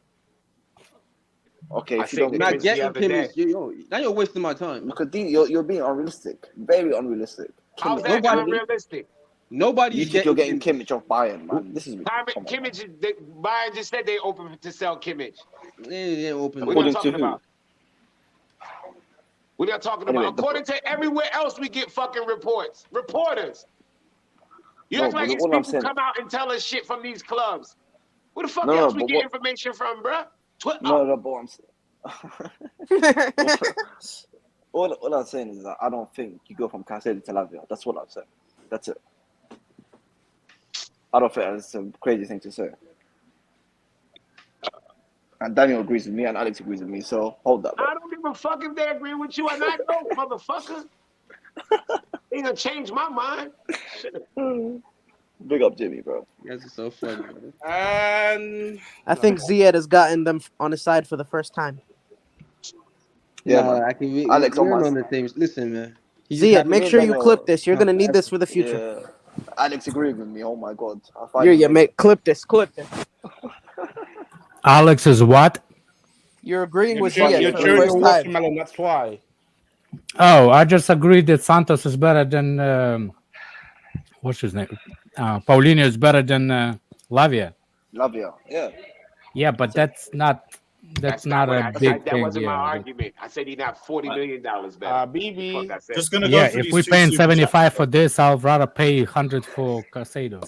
Okay, I if you said don't Kimmich Not the getting other day. Kimmich. Now you're wasting my time. look at Dean, you're being unrealistic. Very unrealistic. How's Kimmich, that Nobody- unrealistic? you Nobody's think you're getting Kimmich. Kimmich off Bayern, man? This is come on, man. Kimmich, Bayern just said they open to sell Kimmich. They ain't open. What are you According to talking who? about? What are you talking Anyway, about? According to everywhere else, we get fucking reports. Reporters. You No, act like but it's all I'm people saying- come out and tell us shit from these clubs. Where the fuck No, else no, we but get what- information from, bruh? No, but I'm all I'm saying is that I don't think you go from Caicedo to Lavia. That's what I'm saying. That's it. I don't think that's a crazy thing to say. And Daniel agrees with me, and Alex agrees with me. So hold that. I don't give a fuck if they agree with you or not. No, motherfucker. They gonna change my mind. Big up Jimmy, bro. You guys are so funny, man. And I think Ziyad has gotten them on his side for the first time. Yeah, Nah, man. I can. Alex We're on on my the same. Listen, man. He just Ziyad, happened make to sure be you like, clip this. You're gonna need this for the future. Yeah. Alex agreed with me. Oh my god. Yeah, mate. Clip this. Clip this. Alex is what? You're agreeing with you're Ziyad for the chewing first your time. watermelon. That's why. Oh, I just agreed that Santos is better than what's his name? Paulinho is better than Lavia. Lavia. Yeah. Yeah, but that's not what a big that thing. wasn't my Yeah. argument. I said he not $40 million better. BB. Fuck I said. Just gonna Yeah, go through if these we're two paying super 75 for this, I'll rather pay 100 for Caicedo.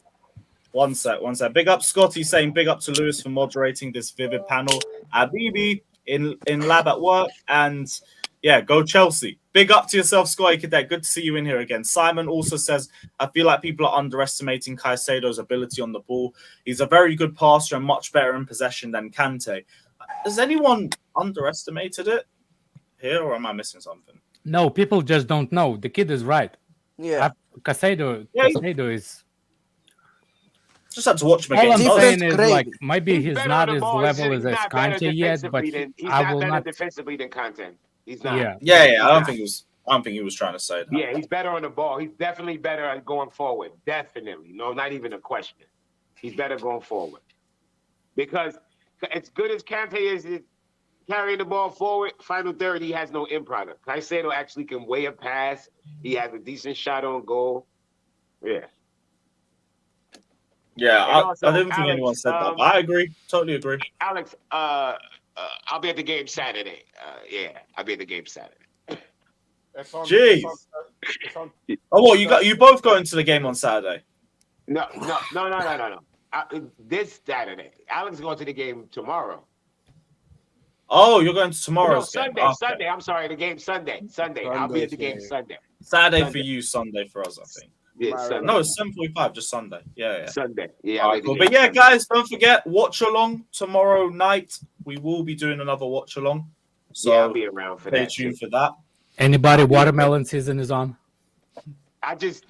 One sec. Big up Scotty saying big up to Lewis for moderating this vivid panel. Abibi in lab at work, and yeah, go Chelsea. Big up to yourself, Scotty Cadet. Good to see you in here again. Simon also says, I feel like people are underestimating Caicedo's ability on the ball. He's a very good passer and much better in possession than Kante. Has anyone underestimated it here, or am I missing something? No, people just don't know. The kid is right. Yeah. Caicedo is. Just had to watch him All I'm against us. saying is, like, maybe he's better not on the as ball. level He's as not better Kante yet, but defensively than- he's I not will better not. defensively than Kante. He's not. Yeah. I don't think he was trying to say that. Yeah, he's better on the ball. He's definitely better at going forward. Definitely. No, not even a question. He's better going forward. Because as good as Kante is carrying the ball forward, final third, he has no end product. Caicedo actually can weigh a pass. He has a decent shot on goal. Yeah. Yeah, And also, I didn't think Alex, anyone said that. But I agree. Totally agree. Alex, I'll be at the game Saturday. I'll be at the game Saturday. Jeez. Oh, what you both going to the game on Saturday? No. This Saturday. Alex is going to the game tomorrow. Oh, you're going to tomorrow's Sunday. game. Okay. Sunday. I'm sorry, the game Sunday. I'll be at the game Sunday. Saturday for you, Sunday for us, I think. Yeah, Sunday. No, it's 7:45, just Sunday. Yeah. Sunday. Yeah. All right, cool. But yeah, guys, don't forget, watch along tomorrow night. We will be doing another watch along. So I'll be around for that. Stay tuned for that. Anybody watermelon season is on? It's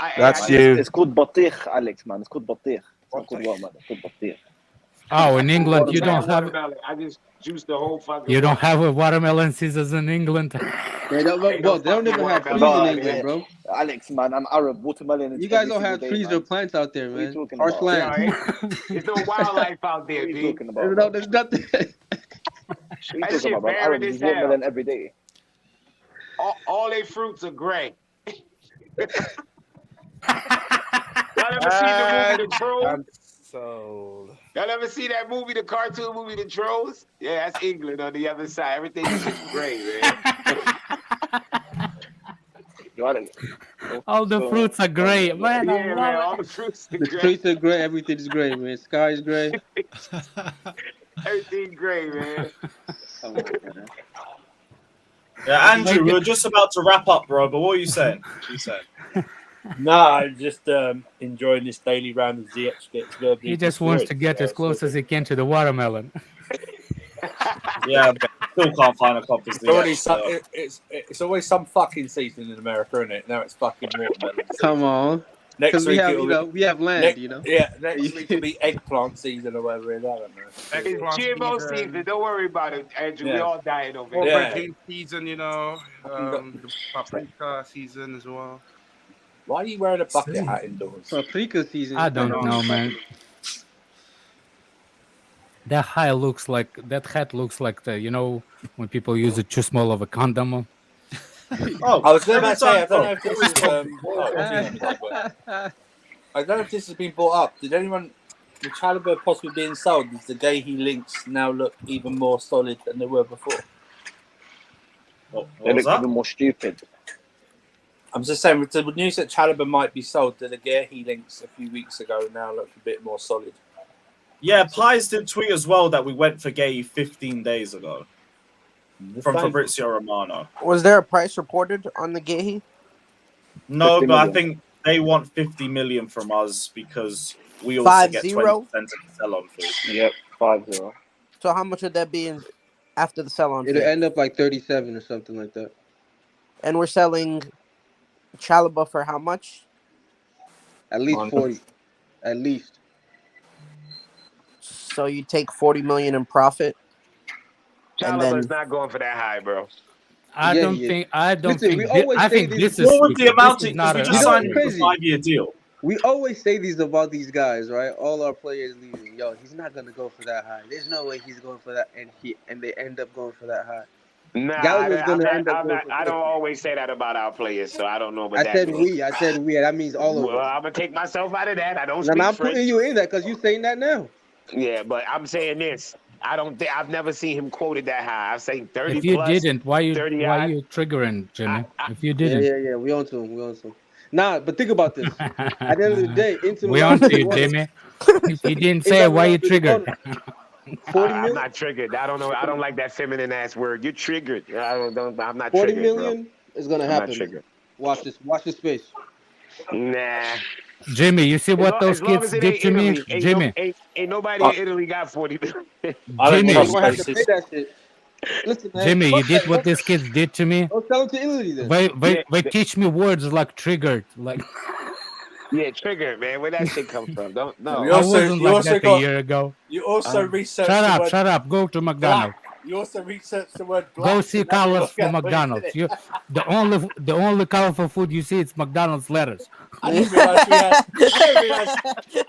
called Batich, Alex, man. It's called Batich. It's not called watermelon. It's called Batich. Oh, in England you don't have. I just juiced the whole fucking. You don't have a watermelon seasons in England. They don't even have trees in England, bro. Alex, man, I'm Arab. Watermelon. You guys don't have trees or plants out there, man. Harsh land. There's no wildlife out there, dude. There's nothing. What are you talking about? Arab is watermelon every day. All their fruits are gray. Y'all ever seen the movie The Trolls? Y'all ever see that movie, the cartoon movie The Trolls? Yeah, that's England on the other side. Everything's just gray, man. All the fruits are gray. Man, I Yeah, love man, it. all the fruits are The gray. streets are gray. Everything is gray, man. Sky is gray. Everything's gray, man. Yeah, Andrew, we were just about to wrap up, bro. But what are you saying? Nah, I'm just enjoying this daily round of ZX. He just wants to get as close as he can to the watermelon. Yeah, but still can't find a copy. It's always some fucking season in America, isn't it? Now it's fucking watermelon. Come on. Next we week have, we have land, Yeah, next week will be eggplant season or whatever it is. I don't know. It's GMO season. Don't worry about it, Andrew. Yeah. We all dying over Or here. virgin season, the paprika season as well. Why are you wearing a bucket hat indoors? Paprika season. I don't know, man. That hat looks like the when people use it too small of a condom. Oh, I was going to say, I don't know oh, if this is. I don't know if this has been brought up. Did anyone, with Chalobah possibly being sold, does the Gahey links now look even more solid than they were before? They look even more stupid. I'm just saying, with the news that Chalobah might be sold, the Gahey links a few weeks ago now look a bit more solid. Yeah, Pies did tweet as well that we went for Gay 15 days ago. From Fabrizio Romano. Was there a price reported on the Gahey? No, 50 but I million. think they want 50 million from us because we also get 20% of the sell-on fee. Yep, 5-0. So how much would that be after the sell-on It'll fee? end up like 37 or something like that. And we're selling Chalobah for how much? At least 40. At least. So you take 40 million in profit. And Chalobah's then not going for that high, bro. I don't think. Listen, we thi- always I say think these- this is. What was the amount? this is Because not we a- just You know signed what's him crazy? a 5-year deal. We always say these about these guys, right? All our players leaving. Yo, he's not gonna go for that high. There's no way he's going for that, and they end up going for that high. Nah, Gallagher's I'm gonna not, end up I'm going not, for I 50. don't always say that about our players, so I don't know what I that said means. we. I said we. That means all of Well, us. I'm gonna take myself out of that. I don't And speak I'm French. putting you in that because you're saying that now. Yeah, but I'm saying this. I don't think I've never seen him quoted that high. I've seen 30 If you plus. didn't, why 30 are odd. you triggering, Jimmy? If you Yeah, didn't, yeah. We on to him. We on to him. Nah, but think about this. At the end of the day, Inter we Milan. on to you, Jimmy. If you didn't say it, why you triggered? 40 I'm million. not triggered. I don't know. I don't like that feminine ass word. You're triggered. I'm not 40 triggered, million is gonna I'm not happen. triggered. Watch this. Watch this space. Nah. Jimmy, you see what those As long kids as it did ain't to me, Italy, Jimmy. ain't nobody in Italy got 40 million. Jimmy, You're gonna have to pay that shit. Listen, man. Jimmy, you fuck did that. what these kids did to me. Don't sell them to Italy then. They teach me words like triggered, like. Yeah, triggered, man. Where that shit come from? Don't know. I wasn't like that a year ago. You also researched Shut the up! word Shut up! Go to McDonald's. black. You also researched the word black. Go see colors for What is McDonald's. it? You, the only colorful food you see it's McDonald's letters. I didn't realize we had.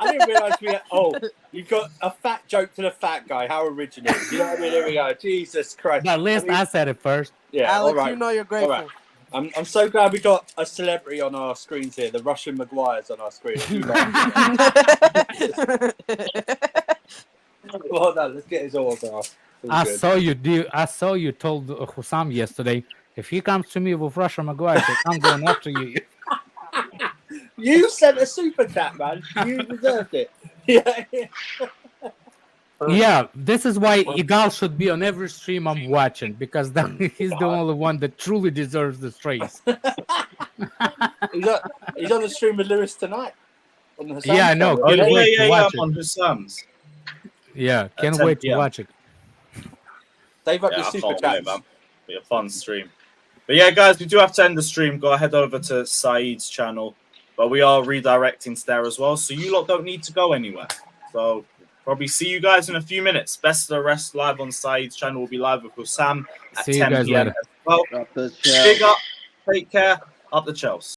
I didn't realize we had. Oh, you got a fat joke to the fat guy. How original! You know what I mean? Here we go. Jesus Christ! But at least I said it first. Yeah, Alex, all right. you know you're All grateful. right. I'm so glad we got a celebrity on our screens here. The Russian Maguires on our screen. Well done. Let's get his autograph. I saw you told Hussam yesterday. If he comes to me with Russia Maguire, I'm going after you. You sent a super chat, man. You deserved it. Yeah. Yeah, this is why Igal should be on every stream I'm watching because he's the only one that truly deserves the praise. He's on the stream with Lewis tonight. On the Yeah, I know. Oh, Can't wait to watch I'm on Hussams. Yeah, can't 10 wait to PM. watch it. They've got Yeah, your I super can't wait, chats. man. Be a fun stream. But yeah, guys, we do have to end the stream. Go head over to Saeed's channel, but we are redirecting to there as well. So you lot don't need to go anywhere. So probably see you guys in a few minutes. Best of the rest live on Saeed's channel. We'll be live with Hussam at See you 10 guys PM later. as well. Big up, take care, up the Chelsea.